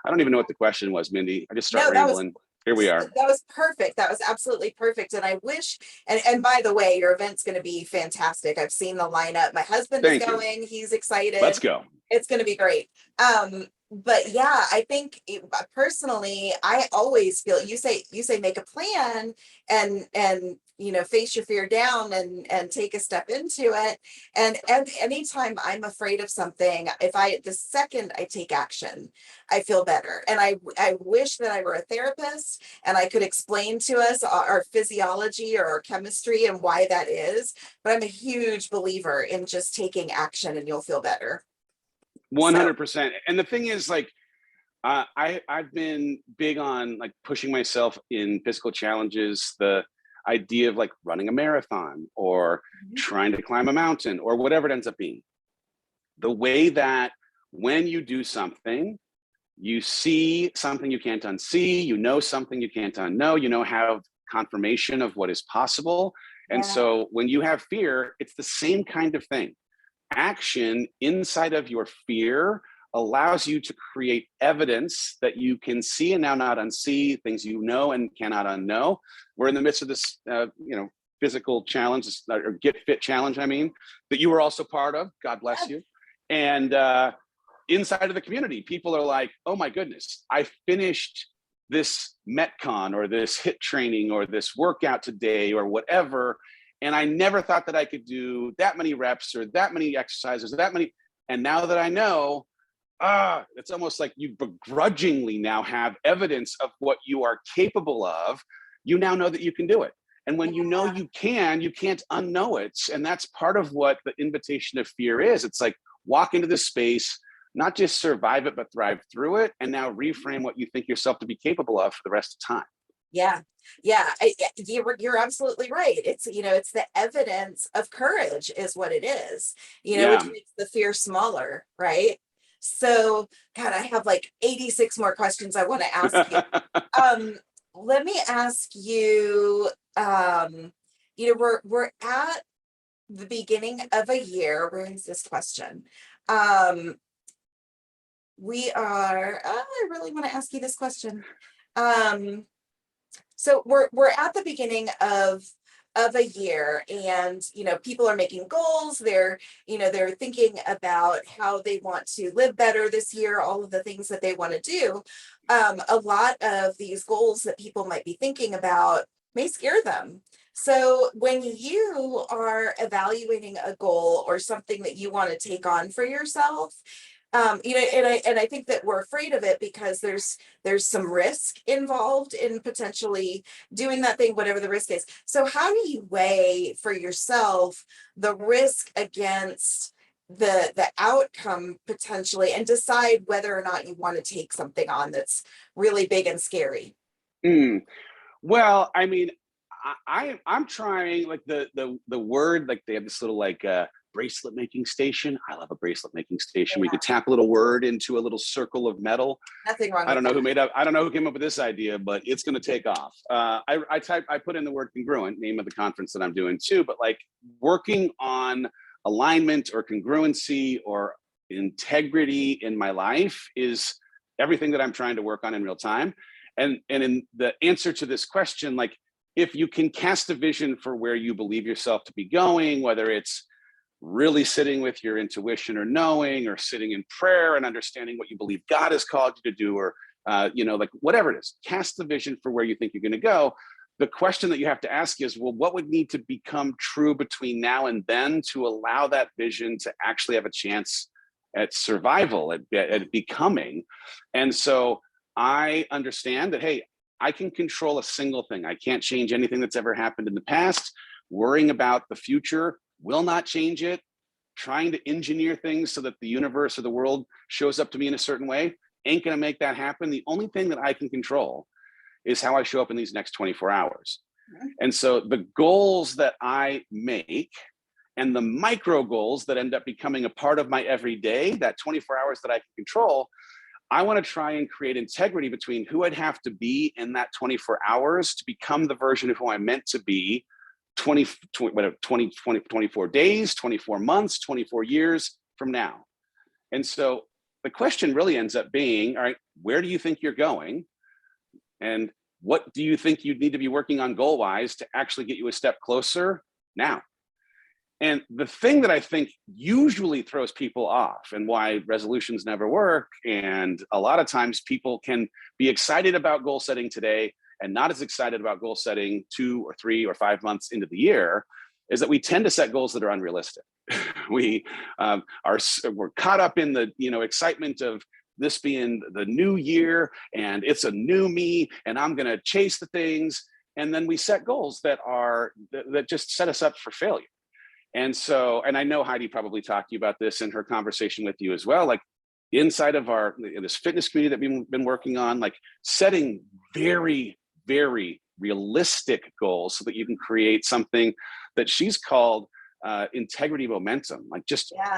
I don't even know what the question was, Mindy. I just started rambling. Here we are. That was perfect. That was absolutely perfect. And I wish, and by the way, your event's going to be fantastic. I've seen the lineup. My husband is going. He's excited. Let's go. It's going to be great. But yeah, I think personally, I always feel you say make a plan and face your fear down and take a step into it. And anytime I'm afraid of something, the second I take action, I feel better. And I wish that I were a therapist and I could explain to us our physiology or our chemistry and why that is. But I'm a huge believer in just taking action and you'll feel better. 100%. And the thing is, like, I've been big on like pushing myself in physical challenges, the idea of like running a marathon or trying to climb a mountain or whatever it ends up being. The way that when you do something, you see something you can't unsee, something you can't unknow, have confirmation of what is possible. And so when you have fear, it's the same kind of thing. action inside of your fear allows you to create evidence that you can see and now not unsee, things you know and cannot unknow. We're in the midst of this, physical challenge, or Get Fit challenge, I mean, that you were also part of. God bless you. And inside of the community, people are like, oh my goodness, I finished this Metcon or this HIIT training or this workout today or whatever, and I never thought that I could do that many reps or that many exercises, that many. And now that I know, it's almost like you begrudgingly now have evidence of what you are capable of. You now know that you can do it. And when you know you can't unknow it. And that's part of what the invitation of fear is. It's like walk into this space, not just survive it, but thrive through it. And now reframe what you think yourself to be capable of for the rest of time. Yeah. You're absolutely right. It's, it's the evidence of courage is what it is, which makes the fear smaller, right? So, God, I have like 86 more questions I want to ask you. Let me ask you, we're at the beginning of a year. Where is this question? We are, I really want to ask you this question. So we're at the beginning of a year, and people are making goals. They're thinking about how they want to live better this year, all of the things that they want to do. A lot of these goals that people might be thinking about may scare them. So when you are evaluating a goal or something that you want to take on for yourself, and I think that we're afraid of it because there's some risk involved in potentially doing that thing, whatever the risk is. So how do you weigh for yourself the risk against the outcome potentially, and decide whether or not you want to take something on that's really big and scary? Well, I mean, I'm trying, like the word, like they have this little bracelet making station. I love a bracelet making station. We could tap a little word into a little circle of metal. Nothing wrong. I don't know who came up with this idea, but it's going to take off. I put in the word congruent, name of the conference that I'm doing too, but like working on alignment or congruency or integrity in my life is everything that I'm trying to work on in real time. And in the answer to this question, like if you can cast a vision for where you believe yourself to be going, whether it's really sitting with your intuition or knowing, or sitting in prayer and understanding what you believe God has called you to do, or like whatever it is, cast the vision for where you think you're going to go. The question that you have to ask is, well, what would need to become true between now and then to allow that vision to actually have a chance at survival, at becoming? And so I understand that, hey, I can control a single thing. I can't change anything that's ever happened in the past. Worrying about the future will not change it. Trying to engineer things so that the universe or the world shows up to me in a certain way ain't gonna make that happen. The only thing that I can control is how I show up in these next 24 hours. And so the goals that I make and the micro goals that end up becoming a part of my everyday, that 24 hours that I can control, I want to try and create integrity between who I'd have to be in that 24 hours to become the version of who I'm meant to be 24 days, 24 months, 24 years from now. And so the question really ends up being, all right, where do you think you're going? And what do you think you'd need to be working on goal-wise to actually get you a step closer now? And the thing that I think usually throws people off, and why resolutions never work, and a lot of times people can be excited about goal setting today and not as excited about goal setting 2 or 3 or 5 months into the year, is that we tend to set goals that are unrealistic. We're caught up in the excitement of this being the new year and it's a new me and I'm going to chase the things, and then we set goals that just set us up for failure. And so, and I know Heidi probably talked to you about this in her conversation with you as well, like inside of this fitness community that we've been working on, like setting very, very realistic goals so that you can create something that she's called integrity momentum. Like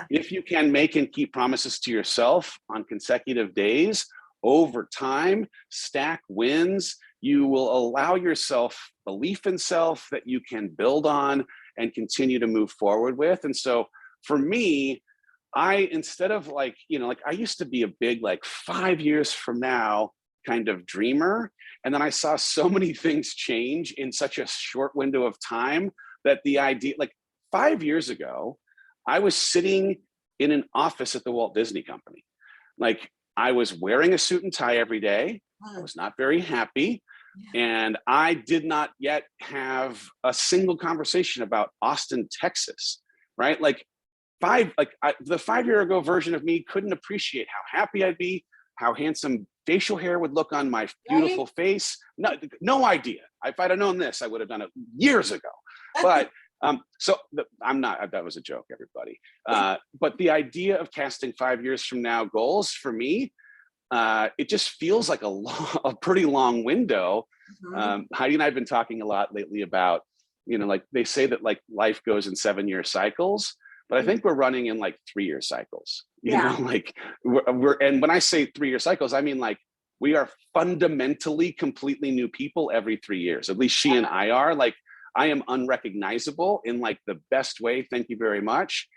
if you can make and keep promises to yourself on consecutive days, over time, stack wins, you will allow yourself belief in self that you can build on and continue to move forward with. And so for me, instead of like, like I used to be a big, like 5 years from now kind of dreamer. And then I saw so many things change in such a short window of time that the idea, like 5 years ago, I was sitting in an office at the Walt Disney Company. Like I was wearing a suit and tie every day. I was not very happy. And I did not yet have a single conversation about Austin, Texas, right? Like the 5 year ago version of me couldn't appreciate how happy I'd be, how handsome facial hair would look on my beautiful face. No idea. If I'd have known this, I would have done it years ago. But I'm not, that was a joke, everybody. But the idea of casting 5 years from now goals for me, it just feels like a pretty long window. Heidi and I have been talking a lot lately about, like they say that like life goes in 7-year cycles, but I think we're running in like 3-year cycles, you know, like and when I say 3-year cycles, I mean, like we are fundamentally completely new people every 3 years. At least she and I are. Like I am unrecognizable in like the best way. Thank you very much.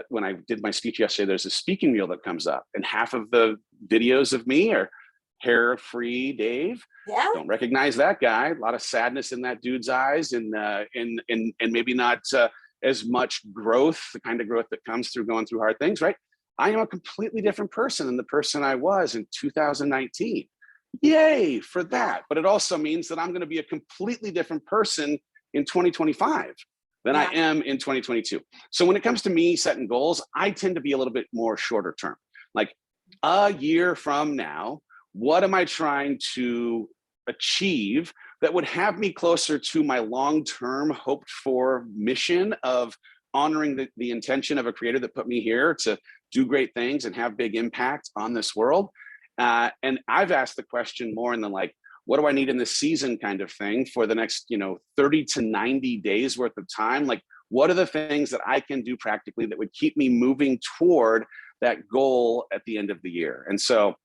When I did my speech yesterday, there's a speaking reel that comes up and half of the videos of me are hair-free Dave. Don't recognize that guy. A lot of sadness in that dude's eyes, and maybe not as much growth, the kind of growth that comes through going through hard things, right? I am a completely different person than the person I was in 2019. Yay for that. But it also means that I'm going to be a completely different person in 2025 than I am in 2022. So when it comes to me setting goals, I tend to be a little bit more shorter term. Like a year from now, what am I trying to achieve that would have me closer to my long-term hoped for mission of honoring the intention of a creator that put me here to do great things and have big impact on this world. And I've asked the question more in the like, what do I need in this season kind of thing for the next, 30 to 90 days worth of time? Like, what are the things that I can do practically that would keep me moving toward that goal at the end of the year? And so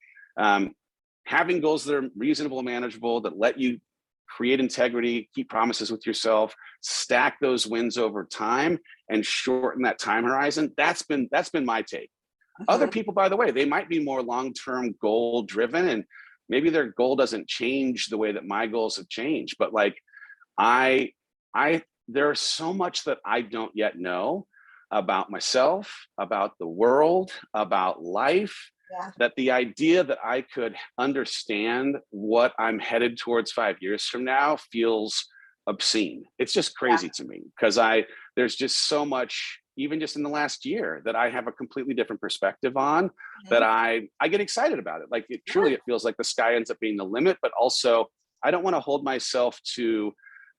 having goals that are reasonable and manageable, that let you create integrity, keep promises with yourself, stack those wins over time and shorten that time horizon. That's been my take. Other people, by the way, they might be more long-term goal driven and maybe their goal doesn't change the way that my goals have changed. But like there's so much that I don't yet know about myself, about the world, about life, that the idea that I could understand what I'm headed towards 5 years from now feels obscene. It's just crazy to me because there's just so much, even just in the last year, that I have a completely different perspective on, that I get excited about it. Like it feels like the sky ends up being the limit, but also I don't want to hold myself to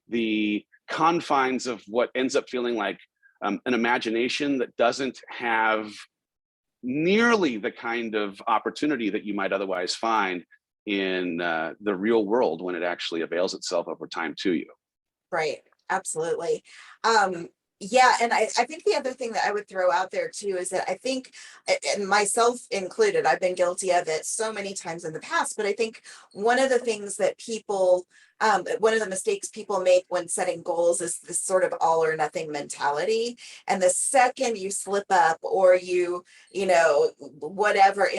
the confines of what ends up feeling like an imagination that doesn't have nearly the kind of opportunity that you might otherwise find in the real world when it actually avails itself over time to you. Right. Absolutely. And I think the other thing that I would throw out there too is that I think, and myself included, I've been guilty of it so many times in the past, but I think one of the things that one of the mistakes people make when setting goals is this sort of all or nothing mentality. And the second you slip up or whatever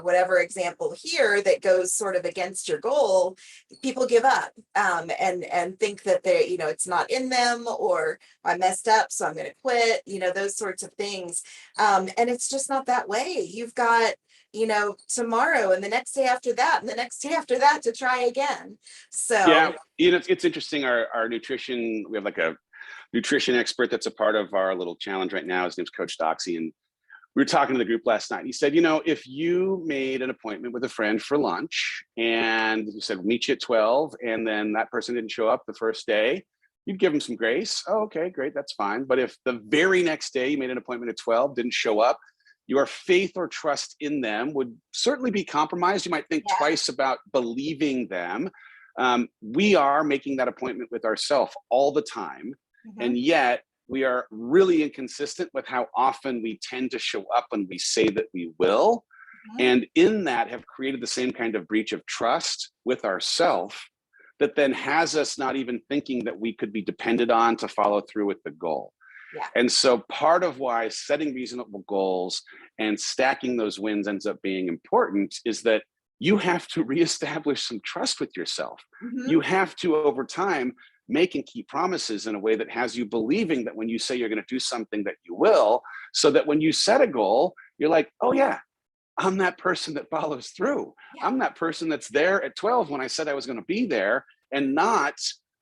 whatever example here that goes sort of against your goal, people give up and think that it's not in them, or I messed up, so I'm going to quit, those sorts of things. And it's just not that way. You've got, tomorrow and the next day after that and the next day after that to try again. So it's interesting. Our nutrition, we have like a nutrition expert that's a part of our little challenge right now. His name's Coach Doxy, and we were talking to the group last night. And he said, if you made an appointment with a friend for lunch and you said, meet you at 12, and then that person didn't show up the first day, you'd give them some grace. Oh, okay, great, that's fine. But if the very next day you made an appointment at 12, didn't show up, your faith or trust in them would certainly be compromised. You might think twice about believing them. We are making that appointment with ourselves all the time. And yet we are really inconsistent with how often we tend to show up when we say that we will. And in that have created the same kind of breach of trust with ourselves that then has us not even thinking that we could be depended on to follow through with the goal. Yeah. And so part of why setting reasonable goals and stacking those wins ends up being important is that you have to reestablish some trust with yourself. Mhm. You have to, over time, make and keep promises in a way that has you believing that when you say you're going to do something that you will, so that when you set a goal, you're like, oh yeah, I'm that person that follows through. Yeah. I'm that person that's there at 12 when I said I was going to be there, and not,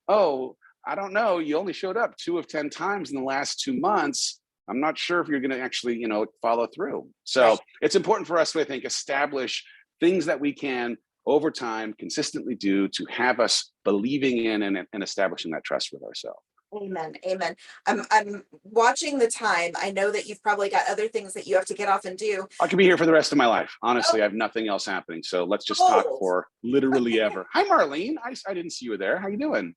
oh, I don't know, you only showed up 2 of 10 times in the last 2 months. I'm not sure if you're going to actually, follow through. So Right. it's important for us to, I think, establish things that we can over time consistently do to have us believing in and establishing that trust with ourselves. Amen. Amen. I'm watching the time. I know that you've probably got other things that you have to get off and do. I could be here for the rest of my life. Honestly, I have nothing else happening. So let's just talk for literally ever. Hi, Marlene. I didn't see you there. How you doing?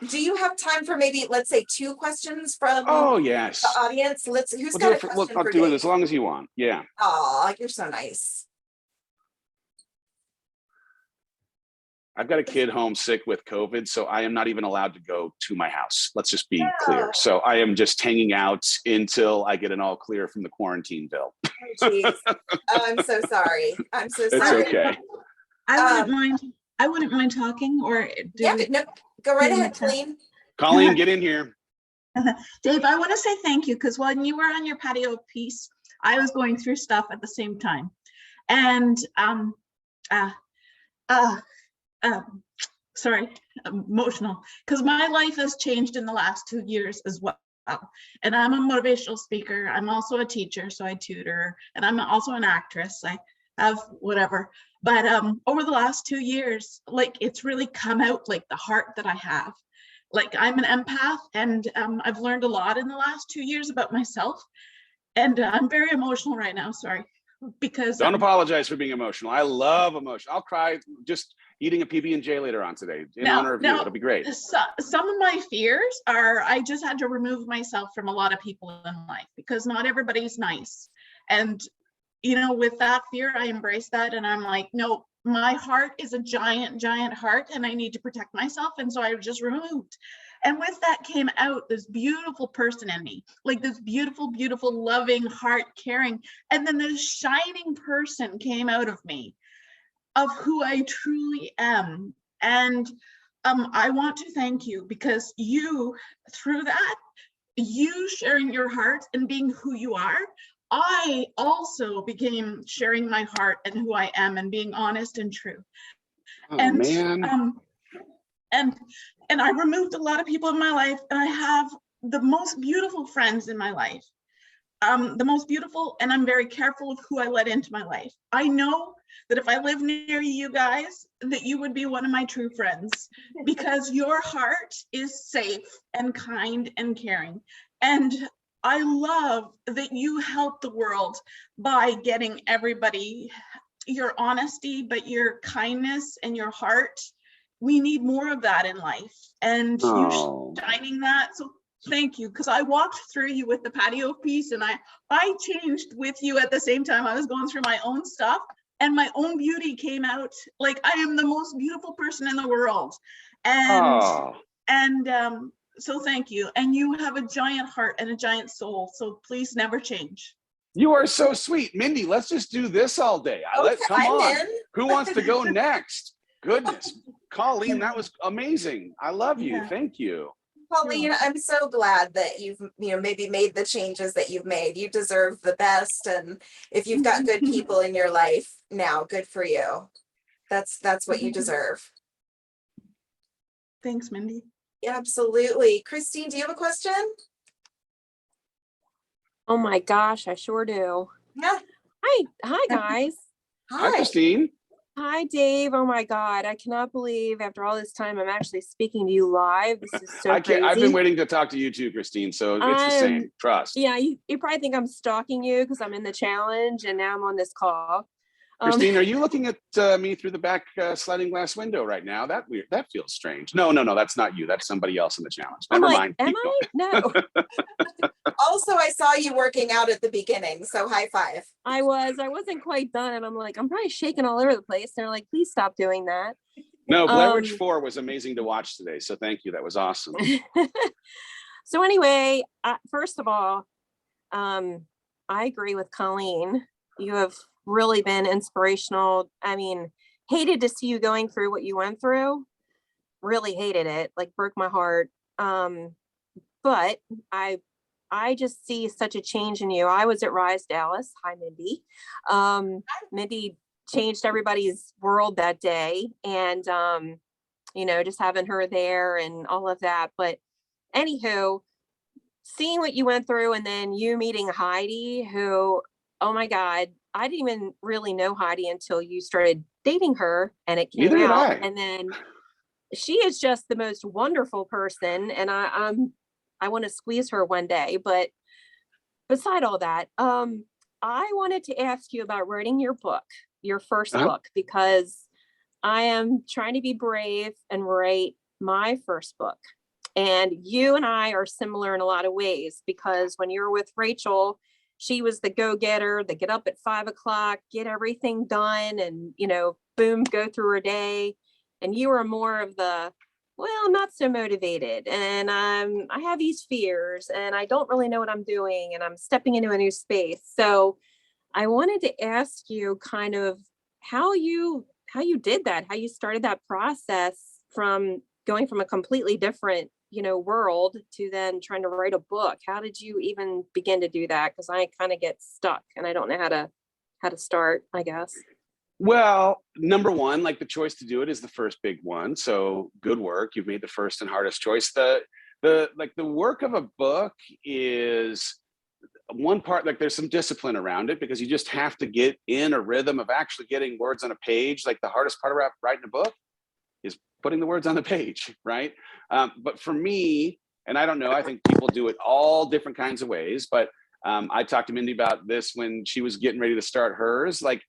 Do you have time for maybe, let's say, 2 questions from Oh, yes. the audience? Who's We'll got do a it for, question I'll for do it Dave? as long as you want. Yeah. Aw, you're so nice. I've got a kid home sick with COVID, so I am not even allowed to go to my house. Let's just be clear. So I am just hanging out until I get an all clear from the quarantine bill. Oh, geez. Oh, I'm so sorry. I'm so It's sorry. okay. I wouldn't mind talking, or Yeah, no, go right ahead, Colleen. Colleen, get in here. Dave, I want to say thank you, because when you were on your patio piece, I was going through stuff at the same time. And sorry, emotional, because my life has changed in the last 2 years as well. And I'm a motivational speaker. I'm also a teacher, so I tutor, and I'm also an actress. I have whatever. But over the last 2 years, like, it's really come out, like, the heart that I have. Like, I'm an empath, and I've learned a lot in the last 2 years about myself. And I'm very emotional right now, sorry. Because Don't apologize for being emotional. I love emotion. I'll cry just eating a PB&J later on today in honor of you. It'll be great. Some of my fears are, I just had to remove myself from a lot of people in life, because not everybody's nice. And, with that fear, I embrace that. And I'm like, no, my heart is a giant, giant heart, and I need to protect myself. And so I just removed. And with that came out this beautiful person in me, like this beautiful, beautiful, loving, heart, caring. And then this shining person came out of me, of who I truly am. And I want to thank you, because you, through that, you sharing your heart and being who you are, I also became sharing my heart and who I am and being honest and true. Oh, And man. and I removed a lot of people in my life, and I have the most beautiful friends in my life. The most beautiful, and I'm very careful of who I let into my life. I know that if I live near you guys, that you would be one of my true friends, because your heart is safe and kind and caring. And I love that you help the world by getting everybody your honesty, but your kindness and your heart. We need more of that in life, and you shining that. So thank you, because I walked through you with the patio piece, and I changed with you at the same time. I was going through my own stuff, and my own beauty came out. Like, I am the most beautiful person in the world. And so thank you. And you have a giant heart and a giant soul, so please never change. You are so sweet. Mindy, let's just do this all day. Come on. Who wants to go next? Goodness. Colleen, that was amazing. I love you. Thank you. Colleen, I'm so glad that you've maybe made the changes that you've made. You deserve the best, and if you've got good people in your life now, good for you. That's what you deserve. Thanks, Mindy. Yeah, absolutely. Christine, do you have a question? Oh my gosh, I sure do. Yeah. Hi guys. Hi, Christine. Hi, Dave. Oh my God. I cannot believe after all this time, I'm actually speaking to you live. This is so crazy. I've been waiting to talk to you too, Christine. So it's the same. Trust. Yeah, you probably think I'm stalking you because I'm in the challenge and now I'm on this call. Christine, are you looking at me through the back sliding glass window right now? That feels strange. No, that's not you. That's somebody else in the challenge. Never mind. Am I? No. Also, I saw you working out at the beginning, so high five. I wasn't quite done, and I'm like, I'm probably shaking all over the place. They're like, please stop doing that. No, Blair Witch 4 was amazing to watch today. So thank you. That was awesome. So anyway, first of all, I agree with Colleen. You have really been inspirational. I mean, hated to see you going through what you went through. Really hated it, like broke my heart. But I just see such a change in you. I was at Rise Dallas. Hi, Mindy. Mindy changed everybody's world that day. And, you know, just having her there and all of that. But anywho, seeing what you went through and then you meeting Heidi, who, oh my God, I didn't even really know Heidi until you started dating her and it came Neither did out. I. And then she is just the most wonderful person. And I want to squeeze her one day. But beside all that, I wanted to ask you about writing your book, your first book, because I am trying to be brave and write my first book. And you and I are similar in a lot of ways, because when you were with Rachel, she was the go-getter, the get up at 5 o'clock, get everything done and, you know, boom, go through her day. And you were more of the, well, I'm not so motivated and I have these fears and I don't really know what I'm doing and I'm stepping into a new space. So I wanted to ask you kind of how you did that, how you started that process from going from a completely different, you know, world to then trying to write a book. How did you even begin to do that? Because I kind of get stuck and I don't know how to start, I guess. Well, number one, like the choice to do it is the first big one. So good work. You've made the first and hardest choice. The work of a book is one part, like there's some discipline around it because you just have to get in a rhythm of actually getting words on a page. Like the hardest part about writing a book is putting the words on the page, right? But for me, and I don't know, I think people do it all different kinds of ways, but I talked to Mindy about this when she was getting ready to start hers. Like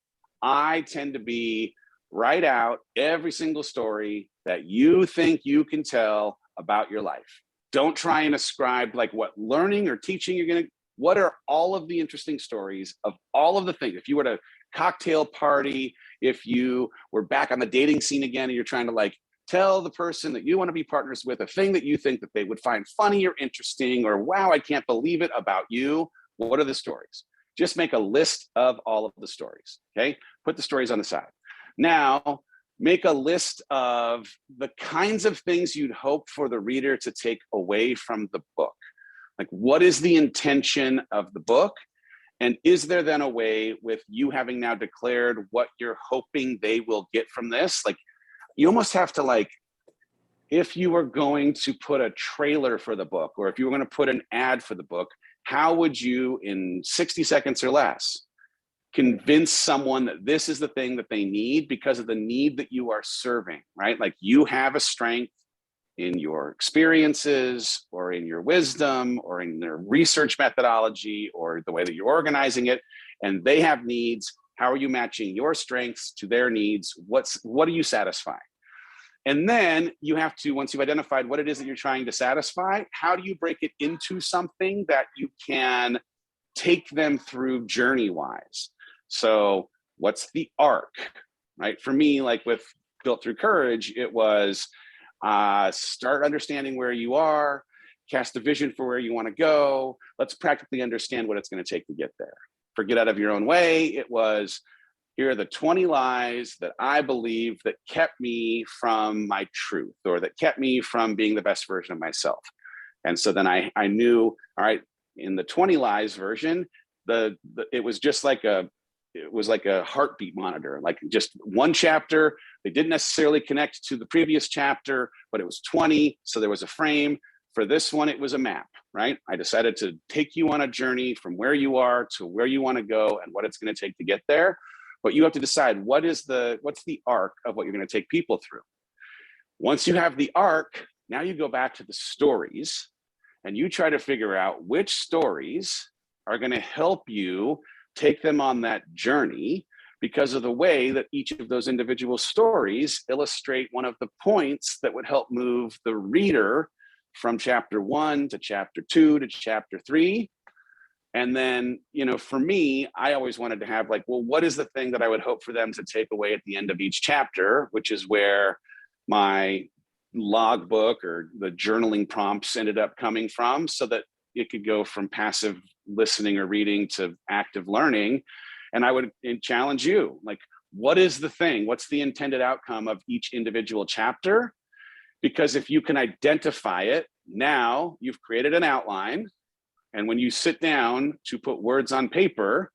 I tend to be write out every single story that you think you can tell about your life. Don't try and ascribe like what learning or teaching you're going to, what are all of the interesting stories of all of the things? If you were at a cocktail party, if you were back on the dating scene again, and you're trying to like tell the person that you want to be partners with a thing that you think that they would find funny or interesting, or wow, I can't believe it about you. What are the stories? Just make a list of all of the stories, okay? Put the stories on the side. Now, make a list of the kinds of things you'd hope for the reader to take away from the book. Like, what is the intention of the book? And is there then a way, with you having now declared what you're hoping they will get from this? Like, you almost have to, like, if you were going to put a trailer for the book, or if you were going to put an ad for the book, how would you, in 60 seconds or less, convince someone that this is the thing that they need because of the need that you are serving, right? Like you have a strength in your experiences or in your wisdom or in their research methodology or the way that you're organizing it, and they have needs. How are you matching your strengths to their needs? What are you satisfying? And then you have to, once you've identified what it is that you're trying to satisfy, how do you break it into something that you can take them through journey-wise? So what's the arc, right? For me, like with Built Through Courage, it was start understanding where you are, cast a vision for where you want to go. Let's practically understand what it's going to take to get there. For Get Out of Your Own Way, it was, here are the 20 lies that I believe that kept me from my truth, or that kept me from being the best version of myself. And so then I knew, all right, in the 20 lies version, it was just like a heartbeat monitor, like just one chapter. They didn't necessarily connect to the previous chapter, but it was 20. So there was a frame. For this one, it was a map, right? I decided to take you on a journey from where you are to where you want to go and what it's going to take to get there. But you have to decide what's the arc of what you're going to take people through. Once you have the arc, now you go back to the stories and you try to figure out which stories are going to help you take them on that journey, because of the way that each of those individual stories illustrate one of the points that would help move the reader from chapter 1 to chapter 2 to chapter 3. And then, you know, for me, I always wanted to have like, well, what is the thing that I would hope for them to take away at the end of each chapter, which is where my logbook or the journaling prompts ended up coming from, so that it could go from passive listening or reading to active learning. And I would challenge you, like, what is the thing? What's the intended outcome of each individual chapter? Because if you can identify it, now you've created an outline. And when you sit down to put words on paper,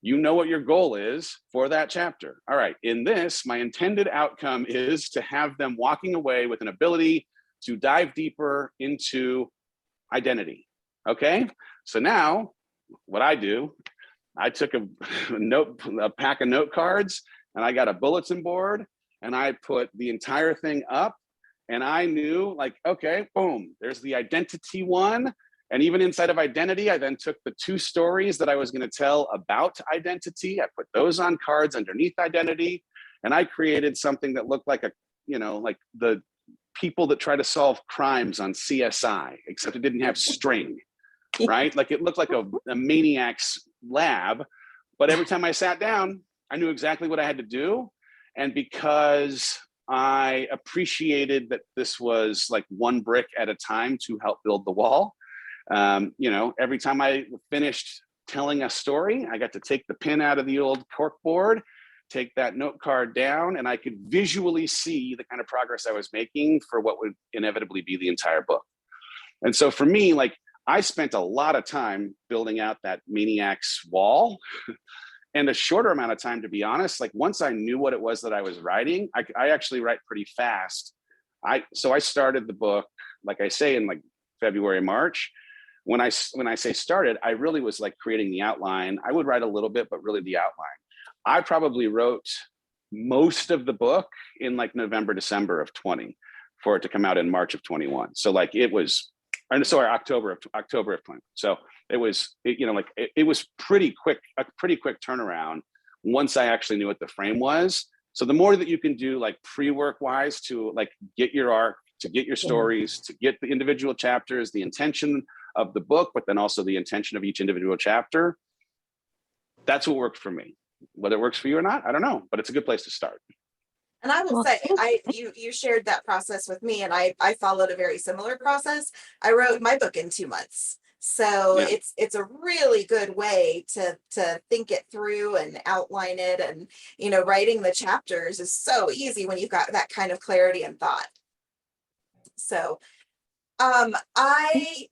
you know what your goal is for that chapter. All right, in this, my intended outcome is to have them walking away with an ability to dive deeper into identity. Okay, so now what I do, I took a pack of note cards, and I got a bulletin board, and I put the entire thing up, and I knew, like, okay, boom, there's the identity one. And even inside of identity, I then took the 2 stories that I was going to tell about identity. I put those on cards underneath identity, and I created something that looked like like the people that try to solve crimes on CSI, except it didn't have string, right? Like, it looked like a maniac's lab. But every time I sat down, I knew exactly what I had to do. And because I appreciated that this was like one brick at a time to help build the wall, every time I finished telling a story, I got to take the pin out of the old cork board, take that note card down, and I could visually see the kind of progress I was making for what would inevitably be the entire book. And so for me, like, I spent a lot of time building out that maniac's wall and a shorter amount of time, to be honest. Like, once I knew what it was that I was writing, I actually write pretty fast. So I started the book, like I say, in like February, March. When I say started, I really was like creating the outline. I would write a little bit, but really the outline. I probably wrote most of the book in like November, December of 20 for it to come out in March of 21. So like it was, October of 20. So it was, it was pretty quick, a pretty quick turnaround once I actually knew what the frame was. So the more that you can do, like, pre-work wise, to like get your arc, to get your stories, to get the individual chapters, the intention of the book, but then also the intention of each individual chapter, that's what worked for me. Whether it works for you or not, I don't know, but it's a good place to start. And I will Well, say, you shared that process with me, and I followed a very similar process. I wrote my book in 2 months. So Yeah. it's a really good way to think it through and outline it. And, writing the chapters is so easy when you've got that kind of clarity and thought. So I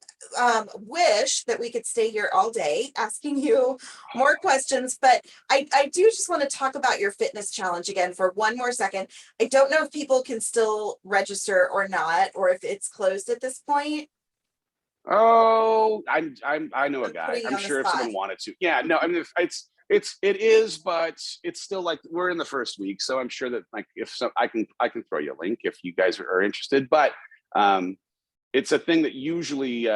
wish that we could stay here all day asking you more questions, but I do just want to talk about your fitness challenge again for one more second. I don't know if people can still register or not, or if it's closed at this point. Oh, I know a guy. Putting you I'm on the sure if spot. someone wanted to. Yeah, no, I mean, it is, but it's still like we're in the first week, so I'm sure that, like, if so, I can throw you a link if you guys are interested. But it's a thing that usually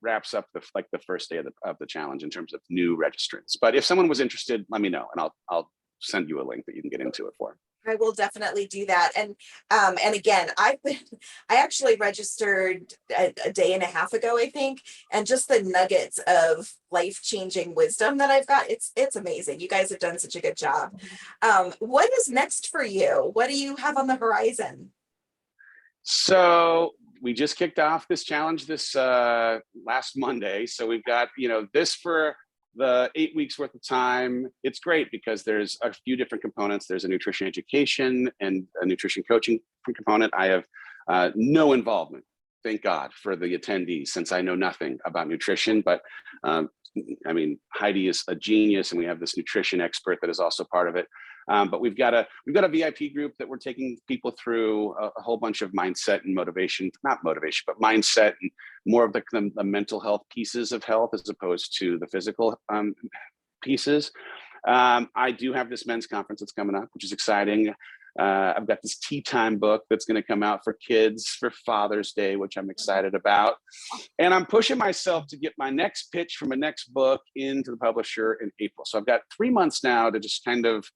wraps up the first day of the challenge in terms of new registrants. But if someone was interested, let me know, and I'll send you a link that you can get into it for. I will definitely do that. And again, I actually registered a day and a half ago, I think, and just the nuggets of life-changing wisdom that I've got, it's amazing. You guys have done such a good job. What is next for you? What do you have on the horizon? So we just kicked off this challenge this last Monday. So we've got, this for the 8 weeks worth of time. It's great because there's a few different components. There's a nutrition education and a nutrition coaching component. I have no involvement, thank God, for the attendees, since I know nothing about nutrition. But I mean, Heidi is a genius, and we have this nutrition expert that is also part of it. But we've got a VIP group that we're taking people through a whole bunch of mindset and motivation, not motivation, but mindset, and more of the mental health pieces of health as opposed to the physical pieces. I do have this men's conference that's coming up, which is exciting. I've got this tea time book that's going to come out for kids for Father's Day, which I'm excited about. And I'm pushing myself to get my next pitch for my next book into the publisher in April. So I've got 3 months now to just kind of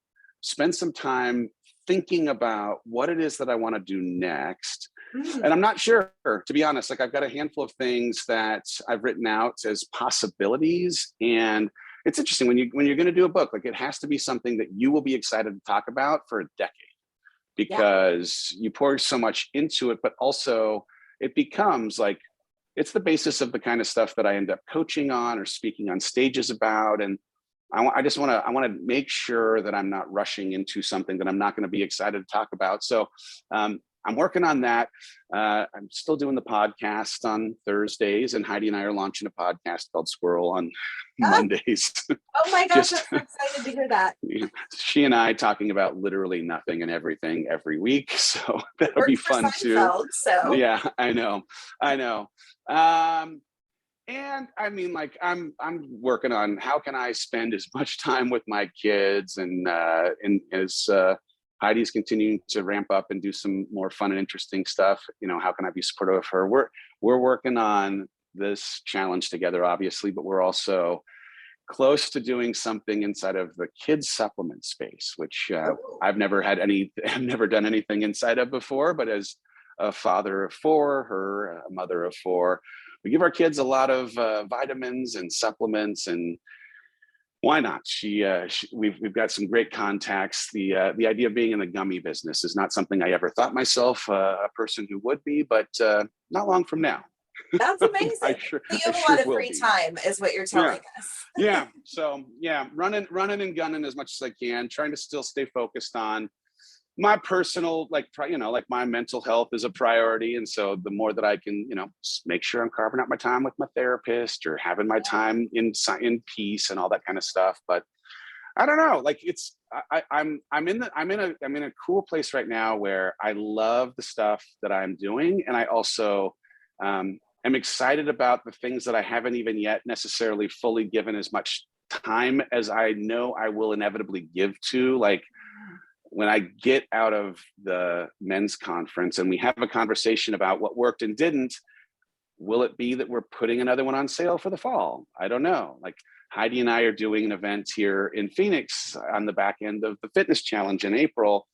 spend some time thinking about what it is that I want to do next. And I'm not sure, to be honest. Like, I've got a handful of things that I've written out as possibilities. And it's interesting when you're going to do a book, like, it has to be something that you will be excited to talk about for a decade. because you pour so much into it, but also it becomes like, it's the basis of the kind of stuff that I end up coaching on or speaking on stages about. And I want to make sure that I'm not rushing into something that I'm not going to be excited to talk about. So I'm working on that. I'm still doing the podcast on Thursdays, and Heidi and I are launching a podcast called Squirrel on Mondays. Oh my gosh, I'm so excited to hear that. She and I talking about literally nothing and everything every week. So that'll Works be for fun Seinfeld, too. so. Yeah, I know. And I mean, like, I'm working on how can I spend as much time with my kids, and as Heidi's continuing to ramp up and do some more fun and interesting stuff, you know, how can I be supportive of her? We're working on this challenge together, obviously, but we're also close to doing something inside of the kids supplement space, which I've never done anything inside of before, but as a father of four, her a mother of four, we give our kids a lot of vitamins and supplements, and why not? We've got some great contacts. The idea of being in the gummy business is not something I ever thought myself a person who would be, but not long from now. That's amazing. So you have a lot of free time is what you're telling us. Yeah. So yeah, running and gunning as much as I can, trying to still stay focused on my personal, like my mental health is a priority. And so the more that I can, make sure I'm carving out my time with my therapist or having my time in peace and all that kind of stuff. But I don't know, like I'm in a cool place right now where I love the stuff that I'm doing. And I also, am excited about the things that I haven't even yet necessarily fully given as much time as I know I will inevitably give to, like, when I get out of the men's conference and we have a conversation about what worked and didn't, will it be that we're putting another one on sale for the fall? I don't know. Like, Heidi and I are doing an event here in Phoenix on the back end of the fitness challenge in April,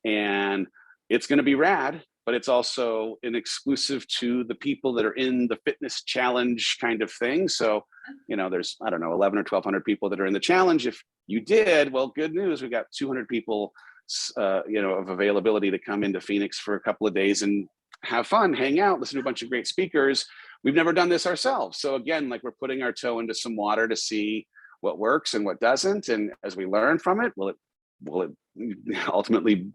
and it's going to be rad, but it's also an exclusive to the people that are in the fitness challenge kind of thing. So, there's, I don't know, 11 or 1,200 people that are in the challenge. If you did, well, good news. We got 200 people of availability to come into Phoenix for a couple of days and have fun, hang out, listen to a bunch of great speakers. We've never done this ourselves. So again, like, we're putting our toe into some water to see what works and what doesn't. And as we learn from it, will it ultimately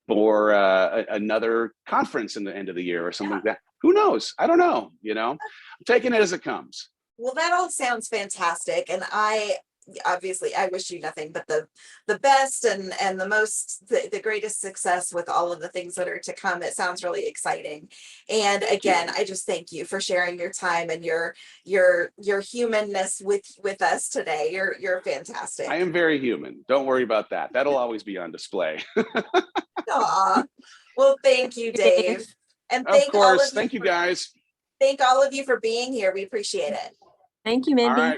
bore another conference in the end of the year or something like that? Who knows? I don't know. I'm taking it as it comes. Well, that all sounds fantastic. And I wish you nothing but the best and the greatest success with all of the things that are to come. It sounds really exciting. And again, I just thank you for sharing your time and your humanness with us today. You're fantastic. I am very human. Don't worry about that. That'll always be on display. Aw. Well, thank you, Dave. And of course. Thank you, guys. Thank all of you for being here. We appreciate it. Thank you, Mindy. All right.